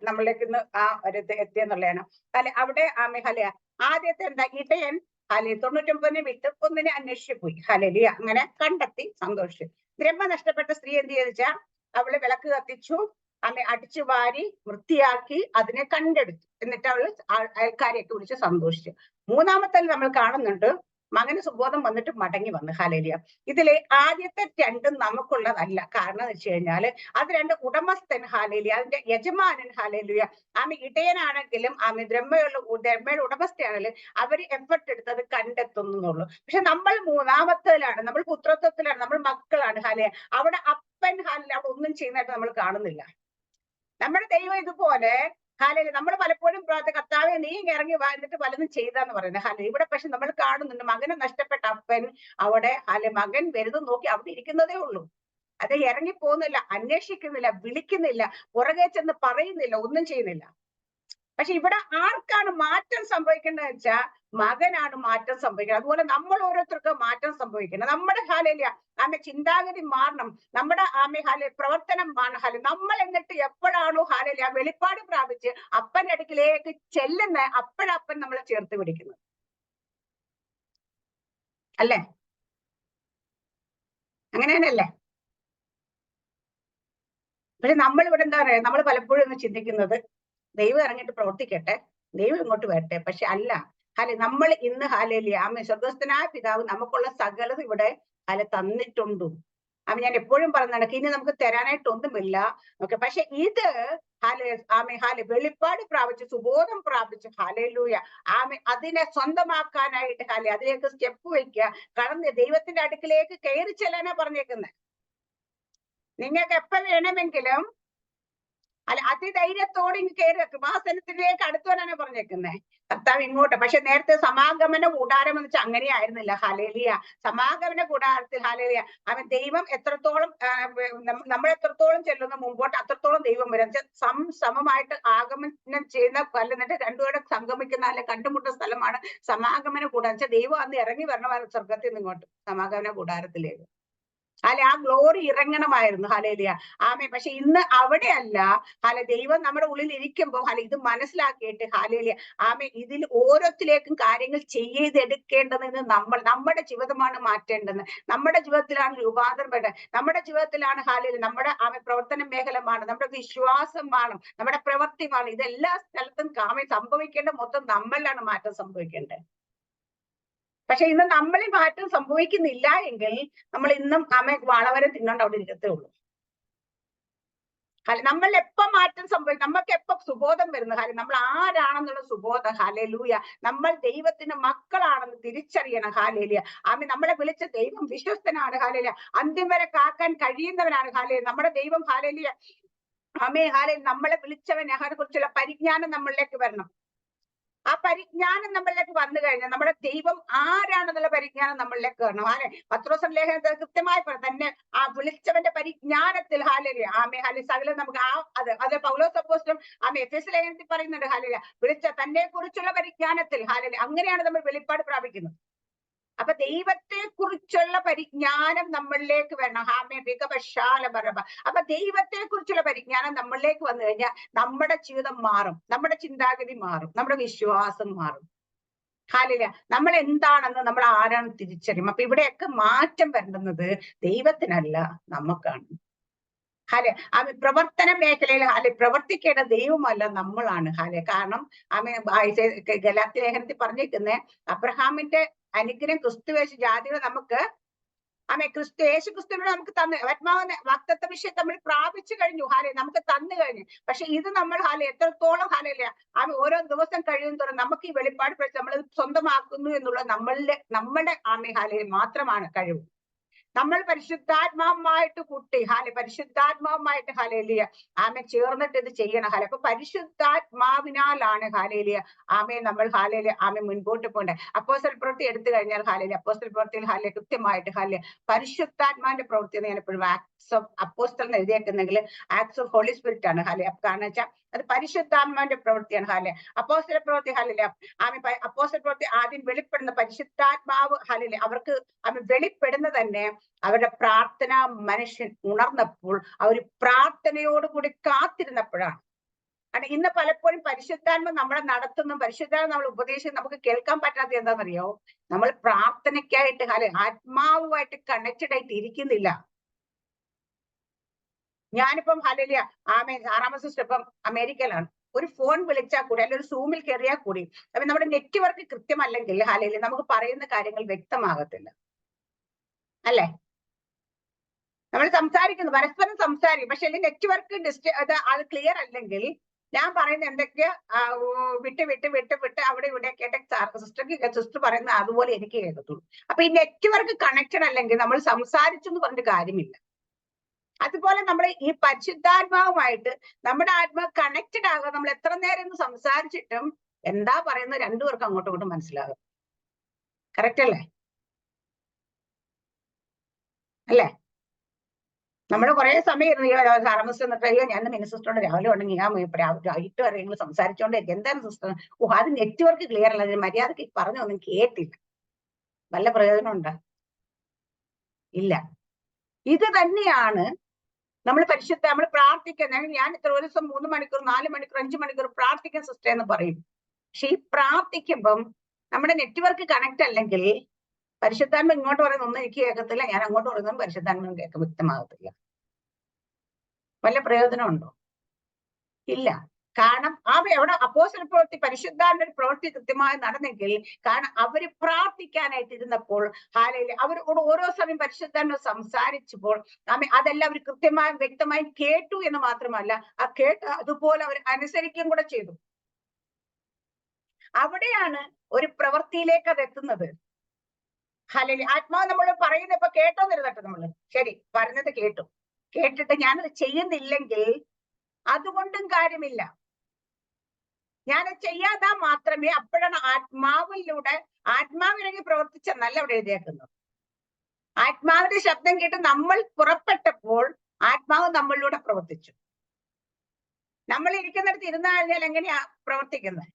നമ്മളിലേക്ക് ഇന്ന് ആ ഒരു എത്തിയെന്നുള്ളതാണ്. അവിടെ ആദ്യത്തെ എന്താ? ഇടയൻ 99 വിട്ട് 1 അന്വേഷിച്ചു പോയി. ഹല്ലേലൂയ. അങ്ങനെ കണ്ടെത്തി, സന്തോഷിച്ചു. ദ്രഹ്മ നഷ്ടപ്പെട്ട സ്ത്രീ എന്ത് ചെയ്തെച്ചാ അവള് വിളക്ക് കത്തിച്ചു, അടിച്ചു വാരി വൃത്തിയാക്കി അതിനെ കണ്ടെടുത്തു. എന്നിട്ട് അവള് അയൽക്കാരെയൊക്കെ വിളിച്ച് സന്തോഷിച്ചു. മൂന്നാമത്തെ നമ്മൾ കാണുന്നുണ്ട്, മകന് സുബോധം വന്നിട്ട് മടങ്ങി വന്നു. ഹല്ലേലൂയ. ഇതിലെ ആദ്യത്തെ 2 നമുക്കുള്ളതല്ല. കാരണം എന്ന് വെച്ച് കഴിഞ്ഞാല് അത് 2 ഉടമസ്ഥൻ. ഹല്ലേലൂയ. അതിന്റെ യജമാനൻ. ഹല്ലേലൂയ. ഇടയനാണെങ്കിലും ദ്രഹ്മയുടെ ഉടമസ്ഥയാണെങ്കിലും അവര് എഫർട്ട് എടുത്ത് അത് കണ്ടെത്തുന്നുള്ളൂ. പക്ഷെ നമ്മൾ മൂന്നാമത്തേലാണ്, നമ്മൾ പുത്രത്വത്തിലാണ്, നമ്മൾ മക്കളാണ്. അവിടെ അപ്പൻ അവിടെ ഒന്നും ചെയ്യുന്നതായിട്ട് നമ്മൾ കാണുന്നില്ല. നമ്മുടെ ദൈവം ഇതുപോലെ നമ്മൾ പലപ്പോഴും കർത്താവെ നീ ഇറങ്ങി എന്നിട്ട് പലതും ചെയ്താന്ന് പറയുന്നത്. ഇവിടെ പക്ഷെ നമ്മൾ കാണുന്നുണ്ട്, മകനെ നഷ്ടപ്പെട്ട അപ്പൻ അവിടെ മകൻ വരുന്നത് നോക്കി അവിടെ ഇരിക്കുന്നതേ ഉള്ളൂ. അത് ഇറങ്ങി പോകുന്നില്ല, അന്വേഷിക്കുന്നില്ല, വിളിക്കുന്നില്ല, പുറകെ ചെന്ന് പറയുന്നില്ല, ഒന്നും ചെയ്യുന്നില്ല. പക്ഷെ ഇവിടെ ആർക്കാണ് മാറ്റം സംഭവിക്കേണ്ടത് വെച്ചാൽ മകനാണ് മാറ്റം സംഭവിക്കുന്നത്. അതുപോലെ നമ്മൾ ഓരോരുത്തർക്കും മാറ്റം സംഭവിക്കുന്നത്. നമ്മുടെ ചിന്താഗതി മാറണം, നമ്മുടെ പ്രവർത്തനം മാറണം. നമ്മൾ എന്നിട്ട് എപ്പോഴാണോ വെളിപ്പാട് പ്രാപിച്ച് അപ്പന്റെ അടുക്കിലേക്ക് ചെല്ലുന്ന അപ്പോഴപ്പൻ നമ്മളെ ചേർത്ത് പിടിക്കുന്നത്, അല്ലേ? അങ്ങനെ തന്നെയല്ലേ? പക്ഷെ നമ്മൾ ഇവിടെ എന്താ പറയാ, നമ്മൾ പലപ്പോഴും ഒന്ന് ചിന്തിക്കുന്നത് ദൈവം ഇറങ്ങിയിട്ട് പ്രവർത്തിക്കട്ടെ, ദൈവം ഇങ്ങോട്ട് വരട്ടെ. പക്ഷെ അല്ല, നമ്മൾ ഇന്ന് സ്വർഗസ്ഥനായ പിതാവ് നമുക്കുള്ള സകലത് ഇവിടെ തന്നിട്ടുണ്ട്. ഞാൻ എപ്പോഴും പറയുന്നതാണ്, ഇനി നമുക്ക് തരാനായിട്ടൊന്നുമില്ല. പക്ഷെ ഇത് വെളിപ്പാട് പ്രാപിച്ച് സുബോധം പ്രാപിച്ച് ഹല്ലേലൂയ അതിനെ സ്വന്തമാക്കാനായിട്ട് അതിലേക്ക് സ്റ്റെപ്പ് വയ്ക്കുക, കടന്ന് ദൈവത്തിന്റെ അടുക്കിലേക്ക് കയറി ചെല്ലാനാ പറഞ്ഞേക്കുന്നത്. നിങ്ങൾക്ക് എപ്പോ വേണമെങ്കിലും അതിധൈര്യത്തോടെ ഇങ്ങ് കയറി കൃപാസനത്തിലേക്ക് അടുത്തുവരാനാണ് പറഞ്ഞേക്കുന്നത് കർത്താവ് ഇങ്ങോട്ട്. പക്ഷെ നേരത്തെ സമാഗമന കൂടാരം എന്ന് വെച്ചാൽ അങ്ങനെയായിരുന്നില്ല. ഹല്ലേലൂയ. സമാഗമന കൂടാരത്തിൽ ദൈവം എത്രത്തോളം നമ്മളെത്രത്തോളം ചെല്ലുന്ന മുമ്പോട്ട് അത്രത്തോളം ദൈവം വരും. സമമായിട്ട് ആഗമനം ചെയ്യുന്ന എന്നിട്ട് രണ്ടുപേരുടെ സംഗമിക്കുന്ന കണ്ടുമുട്ടുന്ന സ്ഥലമാണ് സമാഗമന കൂടാരം. ദൈവം അന്ന് ഇറങ്ങി വരണമായിരുന്നു സ്വർഗത്തിൽ നിന്ന് ഇങ്ങോട്ട് സമാഗമന കൂടാരത്തിലേക്ക്. ആ ഗ്ലോറി ഇറങ്ങണമായിരുന്നു. ഹല്ലേലൂയ. പക്ഷെ ഇന്ന് അവിടെയല്ല. ദൈവം നമ്മുടെ ഉള്ളിൽ ഇരിക്കുമ്പോൾ ഇത് മനസ്സിലാക്കിയിട്ട് ഹല്ലേലൂയ ഇതിൽ ഓരോത്തിലേക്കും കാര്യങ്ങൾ ചെയ്തെടുക്കേണ്ടതെന്ന് നമ്മുടെ ജീവിതമാണ് മാറ്റേണ്ടത്. നമ്മുടെ ജീവിതത്തിലാണ് രൂപാന്തരം വേണ്ടത്. നമ്മുടെ ജീവിതത്തിലാണ് ഹല്ലേലൂയ നമ്മുടെ പ്രവർത്തന മേഖലമാണ്, നമ്മുടെ വിശ്വാസമാണ്, നമ്മുടെ പ്രവൃത്തിമാണ്. ഇതെല്ലാ സ്ഥലത്തും സംഭവിക്കേണ്ട മൊത്തം നമ്മളിലാണ് മാറ്റം സംഭവിക്കേണ്ടത്. പക്ഷെ ഇന്ന് നമ്മളിൽ മാറ്റം സംഭവിക്കുന്നില്ല എങ്കിൽ നമ്മൾ ഇന്നും വളവരെ തിന്നോണ്ട് അവിടെ ഇരിക്കത്തേ ഉള്ളൂ. നമ്മൾ എപ്പോ മാറ്റം സംഭവിക്കും, നമുക്ക് എപ്പോ സുബോധം വരുന്നു, നമ്മൾ ആരാണെന്നുള്ള സുബോധം, ഹല്ലേലൂയ, നമ്മൾ ദൈവത്തിന്റെ മക്കളാണെന്ന് തിരിച്ചറിയണം, ഹല്ലേലൂയ. നമ്മളെ വിളിച്ച ദൈവം വിശ്വസ്തനാണ്, ഹല്ലേലൂയ, അന്ത്യം വരെ കാക്കാൻ കഴിയുന്നവനാണ്, ഹല്ലേലൂയ, നമ്മുടെ ദൈവം, ഹല്ലേലൂയ. ഹല്ലേലൂയ, നമ്മളെ വിളിച്ചവനെ കുറിച്ചുള്ള പരിജ്ഞാനം നമ്മളിലേക്ക് വരണം. ആ പരിജ്ഞാനം നമ്മളിലേക്ക് വന്നു കഴിഞ്ഞാൽ നമ്മുടെ ദൈവം ആരാണെന്നുള്ള പരിജ്ഞാനം നമ്മളിലേക്ക് വരണം. പത്രോസ് ലേഖനത്തിൽ കൃത്യമായി തന്നെ ആ വിളിച്ചവന്റെ പരിജ്ഞാനത്തിൽ, ഹല്ലേലൂയ, സകലം നമുക്ക് അത് പൗലോസ് അപ്പോസ്തലൻ എഫെസ്യ ലേഖനത്തിൽ പറയുന്നുണ്ട്, ഹല്ലേലൂയ, വിളിച്ച തന്നെ കുറിച്ചുള്ള പരിജ്ഞാനത്തിൽ, ഹല്ലേലൂയ, അങ്ങനെയാണ് നമ്മൾ വെളിപ്പാട് പ്രാപിക്കുന്നത്. അപ്പൊ ദൈവത്തെ കുറിച്ചുള്ള പരിജ്ഞാനം നമ്മളിലേക്ക് വരണം. അപ്പൊ ദൈവത്തെ കുറിച്ചുള്ള പരിജ്ഞാനം നമ്മളിലേക്ക് വന്നു കഴിഞ്ഞാൽ നമ്മുടെ ജീവിതം മാറും, നമ്മുടെ ചിന്താഗതി മാറും, നമ്മുടെ വിശ്വാസം മാറും. ഹല്ലേലൂയ, നമ്മൾ എന്താണെന്ന്, നമ്മൾ ആരാണെന്ന് തിരിച്ചറിയും. അപ്പൊ ഇവിടെയൊക്കെ മാറ്റം വരുന്നത് ദൈവത്തിനല്ല, നമുക്കാണ്. പ്രവർത്തന മേഖലയിൽ പ്രവർത്തിക്കേണ്ട ദൈവമല്ല, നമ്മളാണ്. കാരണം ഗലാത്യ ലേഖനത്തിൽ പറഞ്ഞിരിക്കുന്ന അബ്രഹാമിന്റെ അനുഗ്രഹം ക്രിസ്തുവേശു ജാതികൾ നമുക്ക് യേശു ക്രിസ്തുവിനെ നമുക്ക് തന്നു, ആത്മാവിനെ വാഗ്ദത്ത വിഷയം നമ്മൾ പ്രാപിച്ചു കഴിഞ്ഞു, നമുക്ക് തന്നു കഴിഞ്ഞു. പക്ഷെ ഇത് നമ്മൾ എത്രത്തോളം ഓരോ ദിവസം കഴിയുന്നതോറും നമുക്ക് ഈ വെളിപ്പാട് നമ്മൾ സ്വന്തമാക്കുന്നു എന്നുള്ള നമ്മുടെ മാത്രമാണ് കഴിവ്. നമ്മൾ പരിശുദ്ധാത്മാവുമായിട്ട് പരിശുദ്ധാത്മാവുമായിട്ട് ഹല്ലേലൂയ ചേർന്നിട്ട് ഇത് ചെയ്യണം. അപ്പൊ പരിശുദ്ധാത്മാവിനാലാണ് ഹല്ലേലൂയ നമ്മൾ ഹല്ലേലൂയ മുൻപോട്ട് പോകേണ്ടത്. അപ്പോസ്തല പ്രവൃത്തി എടുത്തു കഴിഞ്ഞാൽ അപ്പോസ്തല പ്രവൃത്തിയിൽ കൃത്യമായിട്ട് പരിശുദ്ധാത്മാവിന്റെ പ്രവൃത്തി ഞാൻ എപ്പോഴും ആക്ട്സ് ഓഫ് അപ്പോസ്തലൻ എഴുതിയേക്കുന്നെങ്കിൽ ആക്ട്സ് ഓഫ് ഹോളി സ്പിരിറ്റ് ആണ്. കാരണം വെച്ചാൽ അത് പരിശുദ്ധാത്മാവിന്റെ പ്രവൃത്തിയാണ്. അപ്പോസ്തല പ്രവൃത്തി അപ്പോസ്തല പ്രവൃത്തി ആദ്യം വെളിപ്പെടുന്ന പരിശുദ്ധാത്മാവ് അവർക്ക് വെളിപ്പെടുന്ന തന്നെ അവരുടെ പ്രാർത്ഥന മനുഷ്യൻ ഉണർന്നപ്പോൾ, അവർ പ്രാർത്ഥനയോടുകൂടി കാത്തിരുന്നപ്പോഴാണ്. ഇന്ന് പലപ്പോഴും പരിശുദ്ധാത്മ നമ്മളെ നടത്തുന്നു, പരിശുദ്ധാത്മ നമ്മൾ ഉപദേശിച്ച് നമുക്ക് കേൾക്കാൻ പറ്റാത്ത എന്താണെന്നറിയോ, നമ്മൾ പ്രാർത്ഥനയ്ക്കായിട്ട് ആത്മാവുമായിട്ട് കണക്റ്റഡ് ആയിട്ട് ഇരിക്കുന്നില്ല. ഞാനിപ്പം ഹല്ലേലൂയ ആറാമത്തെ സിസ്റ്റർ ഇപ്പം അമേരിക്കയിലാണ്. ഒരു ഫോൺ വിളിച്ചാൽ കൂടി, അല്ലെങ്കിൽ ഒരു സൂമിൽ കയറിയാൽ കൂടി അപ്പൊ നമ്മുടെ നെറ്റ്വർക്ക് കൃത്യമല്ലെങ്കിൽ ഹല്ലേലൂയ നമുക്ക് പറയുന്ന കാര്യങ്ങൾ വ്യക്തമാകത്തില്ല, അല്ലേ? നമ്മൾ സംസാരിക്കുന്നു, പരസ്പരം സംസാരിക്കും, പക്ഷെ നെറ്റ്വർക്ക് അത് ക്ലിയർ അല്ലെങ്കിൽ ഞാൻ പറയുന്ന എന്തൊക്കെ വിട്ട് അവിടെ ഇവിടെ കേട്ട സിസ്റ്റർ പറയുന്ന അതുപോലെ എനിക്ക് കേൾക്കത്തുള്ളൂ. അപ്പൊ ഈ നെറ്റ്വർക്ക് കണക്ഷൻ അല്ലെങ്കിൽ നമ്മൾ സംസാരിച്ചു എന്ന് പറഞ്ഞിട്ട് കാര്യമില്ല. അതുപോലെ നമ്മൾ ഈ പരിശുദ്ധാത്മാവുമായിട്ട് നമ്മുടെ ആത്മാവ് കണക്റ്റഡ് ആകുക. നമ്മൾ എത്ര നേരം സംസാരിച്ചിട്ടും എന്താ പറയുന്നത് രണ്ടുപേർക്കും അങ്ങോട്ടും ഇങ്ങോട്ടും മനസ്സിലാകും. കറക്റ്റ് അല്ലേ? അല്ലേ? നമ്മൾ കുറെ സമയം ഇരുന്ന് സാറമിസ്റ്റർ എന്നിട്ട് അയ്യോ ഞാൻ മിനിസിസ്റ്ററോട് രാവിലെ ഉണ്ടെങ്കിൽ ഞാൻ വൈകിട്ട് വരെ നിങ്ങൾ സംസാരിച്ചോണ്ടിരിക്കും. എന്താണ് സിസ്റ്റർ? അത് നെറ്റ്വർക്ക് ക്ലിയർ അല്ല, മര്യാദക്ക് പറഞ്ഞൊന്നും കേട്ടില്ല. വല്ല പ്രയോജനം ഉണ്ടോ? ഇല്ല. ഇത് തന്നെയാണ് നമ്മൾ നമ്മൾ പ്രാർത്ഥിക്കുന്ന. ഞാൻ ഇത്ര ഒരു ദിവസം 3 മണിക്കൂർ 4 മണിക്കൂർ 5 മണിക്കൂർ പ്രാർത്ഥിക്കുന്ന സിസ്റ്റർ എന്ന് പറയും. പക്ഷെ ഈ പ്രാർത്ഥിക്കുമ്പം നമ്മുടെ നെറ്റ്വർക്ക് കണക്ട് അല്ലെങ്കിൽ പരിശുദ്ധാത്മ ഇങ്ങോട്ട് പറയുന്ന ഒന്നും എനിക്ക് കേൾക്കത്തില്ല, ഞാൻ അങ്ങോട്ട് പറയുന്നതും പരിശുദ്ധാത്മ വ്യക്തമാകത്തില്ല. വല്ല പ്രയോജനം ഉണ്ടോ? ഇല്ല. കാരണം എവിടെ അപ്പോസ്തല പ്രവൃത്തി പരിശുദ്ധാത്മ പ്രവൃത്തി കൃത്യമായി നടന്നെങ്കിൽ, കാരണം അവര് പ്രാർത്ഥിക്കാനായിട്ട് ഇരുന്നപ്പോൾ അവരോട് ഓരോ സമയം പരിശുദ്ധാത്മ സംസാരിച്ചപ്പോൾ അതെല്ലാം അവർ കൃത്യമായും വ്യക്തമായും കേട്ടു എന്ന് മാത്രമല്ല, ആ കേട്ട് അതുപോലെ അവർ അനുസരിക്കുകയും കൂടെ ചെയ്തു. അവിടെയാണ് ഒരു പ്രവൃത്തിയിലേക്ക് അത് എത്തുന്നത്. ആത്മാവ് നമ്മൾ പറയുന്നത് ഇപ്പൊ കേട്ടോന്നിരുന്നട്ടെ, നമ്മള് ശരി പറഞ്ഞത് കേട്ടിട്ട് ഞാനത് ചെയ്യുന്നില്ലെങ്കിൽ അതുകൊണ്ടും കാര്യമില്ല. ഞാനത് ചെയ്യാതാ മാത്രമേ അപ്പോഴാണ് ആത്മാവിലേക്ക് പ്രവർത്തിച്ചെന്നല്ല അവിടെ എഴുതിയേക്കുന്നത്. ആത്മാവിന്റെ ശബ്ദം കേട്ട് നമ്മൾ പുറപ്പെട്ടപ്പോൾ ആത്മാവ് നമ്മളിലൂടെ പ്രവർത്തിച്ചു. നമ്മൾ ഇരിക്കുന്നിടത്ത് ഇരുന്ന് കഴിഞ്ഞാൽ എങ്ങനെയാ പ്രവർത്തിക്കുന്നത്?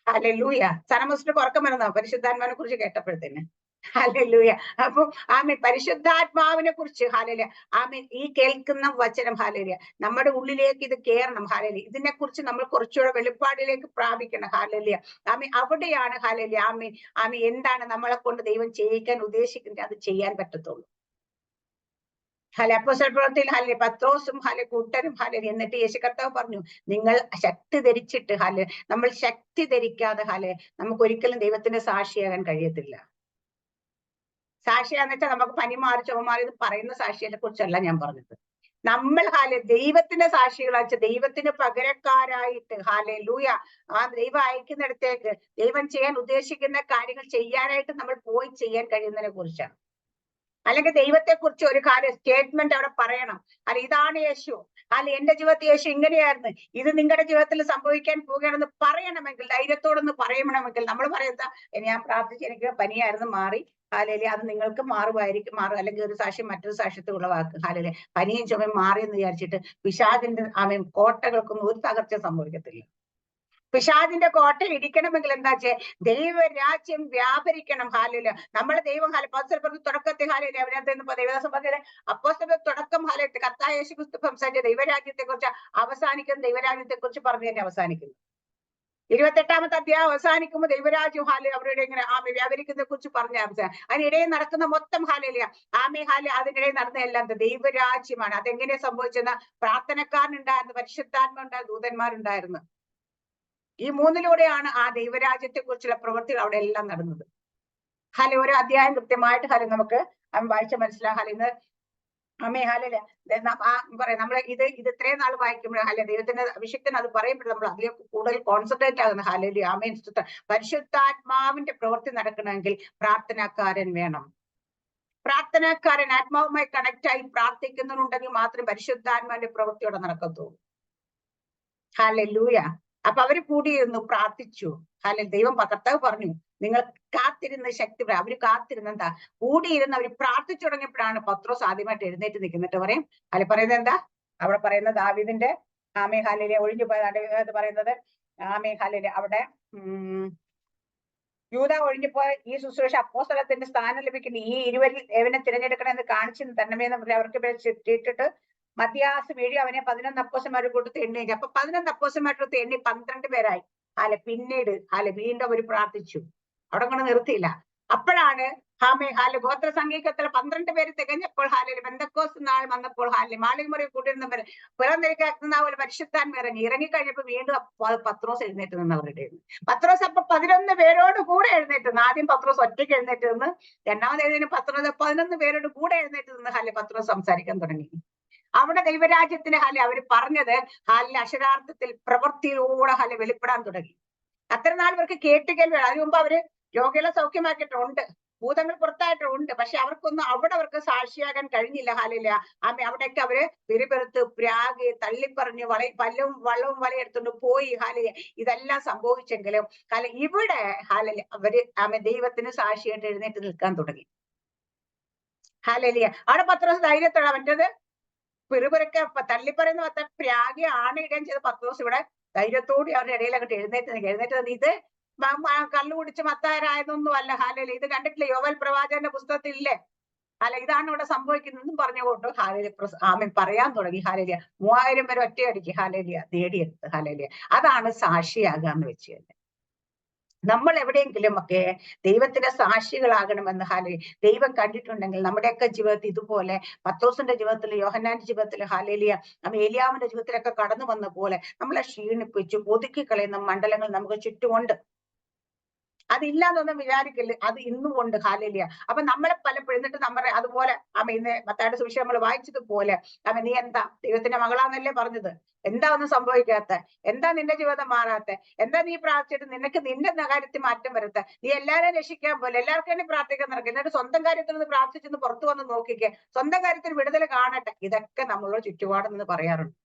ഹല്ലേലൂയ. സനമോസിന് ഉറക്കം വരുന്നോ പരിശുദ്ധാത്മാവിനെ കുറിച്ച് കേട്ടപ്പോഴത്തേന്? ഹല്ലേലൂയ. അപ്പൊ പരിശുദ്ധാത്മാവിനെ കുറിച്ച് ഈ കേൾക്കുന്ന വചനം നമ്മുടെ ഉള്ളിലേക്ക് ഇത് കേറണം. ഇതിനെ കുറിച്ച് നമ്മൾ കുറച്ചുകൂടെ വെളിപ്പാടിലേക്ക് പ്രാപിക്കണം. അവിടെയാണ് എന്താണ് നമ്മളെ കൊണ്ട് ദൈവം ചെയ്യിക്കാൻ ഉദ്ദേശിക്കുന്നത് അത് ചെയ്യാൻ പറ്റത്തുള്ളൂ. അപ്പോസ്തല പ്രവൃത്തിയിൽ പത്രോസും കൂട്ടരും എന്നിട്ട് യേശു കർത്താവ് പറഞ്ഞു, നിങ്ങൾ ശക്തി ധരിച്ചിട്ട് നമ്മൾ ശക്തി ധരിക്കാതെ നമുക്ക് ഒരിക്കലും ദൈവത്തിന്റെ സാക്ഷിയാകാൻ കഴിയത്തില്ല. സാക്ഷിയാന്ന് വെച്ചാൽ നമുക്ക് പനി മാറി ചുമ മാറി എന്ന് പറയുന്ന സാക്ഷിയെ കുറിച്ചല്ല ഞാൻ പറഞ്ഞത്. നമ്മൾ ദൈവത്തിന്റെ സാക്ഷികളാ വെച്ചാൽ ദൈവത്തിന് പകരക്കാരായിട്ട് ഹല്ലേലൂയ ആ ദൈവം അയക്കുന്നിടത്തേക്ക് ദൈവം ചെയ്യാൻ ഉദ്ദേശിക്കുന്ന കാര്യങ്ങൾ ചെയ്യാനായിട്ട് നമ്മൾ പോയി ചെയ്യാൻ കഴിയുന്നതിനെ കുറിച്ചാണ്. അല്ലെങ്കിൽ ദൈവത്തെ കുറിച്ച് ഒരു കാര്യം സ്റ്റേറ്റ്മെന്റ് അവിടെ പറയണം. അല്ല ഇതാണ് യേശു, അല്ല എന്റെ ജീവിതത്തിൽ യേശു ഇങ്ങനെയായിരുന്നു, ഇത് നിങ്ങളുടെ ജീവിതത്തിൽ സംഭവിക്കാൻ പോവുകയാണെന്ന് പറയണമെങ്കിൽ, ധൈര്യത്തോടൊന്ന് പറയണമെങ്കിൽ നമ്മൾ പറയുന്ന ഞാൻ പ്രാർത്ഥിച്ച് എനിക്ക് പനിയായിരുന്നു മാറി, ഹാലേലൂയ അത് നിങ്ങൾക്ക് മാറും. അല്ലെങ്കിൽ ഒരു സാക്ഷ്യം മറ്റൊരു സാക്ഷ്യത്തെ ഉളവാക്കും. ഹാലേലൂയ പനിയും ചുമയും മാറിയെന്ന് വിചാരിച്ചിട്ട് പിശാചിന്റെ കോട്ടകൾക്കൊന്നും ഒരു തകർച്ച സംഭവിക്കത്തില്ല. പിശാചിന്റെ കോട്ട ഇടിക്കണമെങ്കിൽ എന്താ ദൈവരാജ്യം വ്യാപരിക്കണം. ഹാലേലൂയ നമ്മളെ ദൈവം അപ്പോസ്തലരുടെ തുടക്കത്തിൽ ഹാലേലൂയ ദൈവദാസൻ പറഞ്ഞത് അപ്പോസ്തലരുടെ തുടക്കം ഹാലേലൂയ കർത്താവ് യേശുക്രിസ്തു സംസാരിച്ച ദൈവരാജ്യത്തെ കുറിച്ച് അവസാനിക്കുന്ന ദൈവരാജ്യത്തെ കുറിച്ച് പറഞ്ഞു തന്നെ അവസാനിക്കുന്നു. 28-ാമത്തെ അധ്യായം അവസാനിക്കുമ്പോൾ ദൈവരാജ്യം അവരുടെ ഇങ്ങനെ വ്യാപരിക്കുന്നതിനെ കുറിച്ച് പറഞ്ഞ അവസാനം അതിനിടയിൽ നടക്കുന്ന മൊത്തം ഹാലേലൂയ അതിനിടയിൽ നടന്ന എല്ലാം ദൈവരാജ്യമാണ്. അതെങ്ങനെ സംഭവിച്ചെന്ന പ്രാർത്ഥനക്കാരനുണ്ടായിരുന്നു, പരിശുദ്ധാത്മ ദൂതന്മാരുണ്ടായിരുന്നു. ഈ മൂന്നിലൂടെയാണ് ആ ദൈവരാജ്യത്തെ കുറിച്ചുള്ള പ്രവൃത്തികൾ അവിടെ എല്ലാം നടന്നത്. ഓരോ അധ്യായം കൃത്യമായിട്ട് നമുക്ക് വായിച്ച മനസ്സിലാകാം. ഇന്ന് പറയാം നമ്മൾ ഇത് ഇത്രയും നാൾ വായിക്കുമ്പോൾ ദൈവത്തിന്റെ അഭിഷേകത്തിന് അത് പറയുമ്പോൾ നമ്മൾ അതിലേക്ക് കൂടുതൽ കോൺസെൻട്രേറ്റ് ആകുന്ന ആമേൻ. പരിശുദ്ധാത്മാവിന്റെ പ്രവൃത്തി നടക്കണമെങ്കിൽ പ്രാർത്ഥനാക്കാരൻ വേണം. പ്രാർത്ഥനാക്കാരൻ ആത്മാവുമായി കണക്ട് ആയി പ്രാർത്ഥിക്കുന്നുണ്ടെങ്കിൽ മാത്രമേ പരിശുദ്ധാത്മാവിന്റെ പ്രവൃത്തിയോടെ നടക്കത്തുള്ളൂ. ഹല്ലേലൂയ. അപ്പൊ അവര് കൂടിയിരുന്നു, പ്രാർത്ഥിച്ചു. ദൈവം കർത്താവ് പറഞ്ഞു നിങ്ങൾ കാത്തിരുന്ന് ശക്തി അവര് കാത്തിരുന്നെന്താ കൂടിയിരുന്ന് അവര് പ്രാർത്ഥിച്ചു തുടങ്ങിയപ്പോഴാണ് പത്രോസ് ആദ്യമായിട്ട് എഴുന്നേറ്റ് നിൽക്കുന്നിട്ട് പറയും. പറയുന്നത് എന്താ അവിടെ പറയുന്നത് ദാവീദിന്റെ ഹല്ലേലൂയ ഒഴിഞ്ഞു പോയത് പറയുന്നത് ഹല്ലേലൂയ അവിടെ യൂദാ ഒഴിഞ്ഞുപോയ ഈ ശുശ്രൂഷ അപ്പോസ്തലത്തിന്റെ സ്ഥാനം ലഭിക്കുന്ന ഈ 20 ഏവനെ തിരഞ്ഞെടുക്കണമെന്ന് കാണിച്ചു തന്നമേന്ന് പറഞ്ഞ് അവർക്ക് ഇട്ടിട്ട് മധ്യാസ് വീഴി അവനെ 11 അപ്പോസ്തലന്മാരുടെ കൂട്ടത്തിൽ എണ്ണി. അപ്പൊ 11 അപ്പോസ്തലന്മാരുടെ കൂട്ടത്തിൽ എണ്ണി 12 പേരായി. പിന്നീട് വീണ്ടും അവർ പ്രാർത്ഥിച്ചു. അവിടെ കൊണ്ട് നിർത്തിയില്ല. അപ്പോഴാണ് ഗോത്ര സംഘീകത്തിൽ 12 പേര് തികഞ്ഞപ്പോൾ പെന്തക്കോസ്ത് നാൾ വന്നപ്പോൾ മാളികമുറി കൂട്ടിയിരുന്നവർ പിറന്നിരിക്കുന്ന പോലെ പരിശുദ്ധാത്മ ഇറങ്ങിക്കഴിഞ്ഞപ്പോ വീണ്ടും പത്രോസ് എഴുന്നേറ്റ് നിന്ന് അവരുടെ. പത്രോസ് അപ്പൊ 11 പേരോട് കൂടെ എഴുന്നേറ്റ് നിന്ന്. ആദ്യം പത്രോസ് ഒറ്റയ്ക്ക് എഴുന്നേറ്റ് നിന്ന്, രണ്ടാമത് എഴുന്നേറ്റ് പത്രോസ് 11 പേരോട് കൂടെ എഴുന്നേറ്റ് നിന്ന് പത്രോസ് സംസാരിക്കാൻ തുടങ്ങി. അവിടെ ദൈവരാജ്യത്തിന് അവര് പറഞ്ഞത് അക്ഷരാർത്ഥത്തിൽ പ്രവൃത്തിയിലൂടെ വെളിപ്പെടാൻ തുടങ്ങി. അത്ര നാൾ ഇവർക്ക് കേട്ടുകേൾവി. അതിനു മുമ്പ് അവര് രോഗികളെ സൗഖ്യമാക്കിയിട്ടുണ്ട്, ഭൂതങ്ങൾ പുറത്തായിട്ടുണ്ട്. പക്ഷെ അവർക്കൊന്നും അവിടെ സാക്ഷിയാകാൻ കഴിഞ്ഞില്ല. അവിടേക്ക് അവര് പിറുപിറുത്ത് പ്രാഗി തള്ളിപ്പറഞ്ഞു പല്ലവും വള്ളവും വലയെടുത്തുകൊണ്ട് പോയി. ഇതെല്ലാം സംഭവിച്ചെങ്കിലും ഇവിടെ അവര് ദൈവത്തിന് സാക്ഷിയായിട്ട് എഴുന്നേറ്റ് നിൽക്കാൻ തുടങ്ങി. അവിടെ പത്രോസ് ധൈര്യത്തോടെ അവൻ്റെത് പിറുപിറുക്കെ തള്ളിപ്പറയുന്ന പ്രാഗി ആണയിടുകയും ചെയ്ത പത്രോസ് ഇവിടെ ധൈര്യത്തോടെ അവരുടെ ഇടയിൽ അങ്ങോട്ട് എഴുന്നേറ്റ് ഇത് കള്ളു കുടിച്ച് മത്തായരായതൊന്നും അല്ല. ഇത് കണ്ടിട്ടില്ലേ യോവേൽ പ്രവാചകന്റെ പുസ്തകത്തിൽ ഇല്ലേ? ഇതാണ് ഇവിടെ സംഭവിക്കുന്നതെന്നും പറഞ്ഞുകൊണ്ട് ആമേൻ പറയാൻ തുടങ്ങി. 3000 പേര് ഒറ്റയടിക്ക് നേടിയെടുത്ത്. അതാണ് സാക്ഷിയാകാന്ന് വെച്ച് തന്നെ. നമ്മൾ എവിടെയെങ്കിലും ഒക്കെ ദൈവത്തിന്റെ സാക്ഷികളാകണമെന്ന് ദൈവം കണ്ടിട്ടുണ്ടെങ്കിൽ നമ്മുടെയൊക്കെ ജീവിതത്തിൽ ഇതുപോലെ പത്രോസിന്റെ ജീവിതത്തിൽ, യോഹന്നാന്റെ ജീവിതത്തിൽ ഏലിയാവിന്റെ ജീവിതത്തിലൊക്കെ കടന്നു വന്ന പോലെ നമ്മളെ ക്ഷീണിപ്പിച്ചു ഒതുക്കി കളയുന്ന മണ്ഡലങ്ങൾ നമുക്ക് ചുറ്റുമുണ്ട്. അതില്ലാന്നൊന്നും വിചാരിക്കില്ല, അത് ഇന്നും ഉണ്ട്. അപ്പൊ നമ്മളെ പലപ്പോഴും എന്നിട്ട് നമ്മുടെ അതുപോലെ ഇന്ന് മത്തായിയുടെ സുവിശേഷം നമ്മൾ വായിച്ചതുപോലെ നീ എന്താ ദൈവത്തിന്റെ മകളാന്നല്ലേ പറഞ്ഞത്, എന്താ ഒന്നും സംഭവിക്കാത്ത, എന്താ നിന്റെ ജീവിതം മാറാത്ത, എന്താ നീ പ്രാർത്ഥിച്ചിട്ട് നിനക്ക് നിന്റെ കാര്യത്തിൽ മാറ്റം വരുത്ത, നീ എല്ലാവരെയും രക്ഷിക്കാൻ പോലെ എല്ലാവർക്കും വേണ്ടി പ്രാർത്ഥിക്കാൻ നടക്കുക, എന്നിട്ട് സ്വന്തം കാര്യത്തിൽ നിന്ന് പ്രാർത്ഥിച്ചെന്ന് പുറത്തു വന്ന് നോക്കിക്കേ, സ്വന്തം കാര്യത്തിൽ വിടുതൽ കാണട്ടെ. ഇതൊക്കെ നമ്മളോട് ചുറ്റുപാടെന്ന് പറയാറുണ്ട്.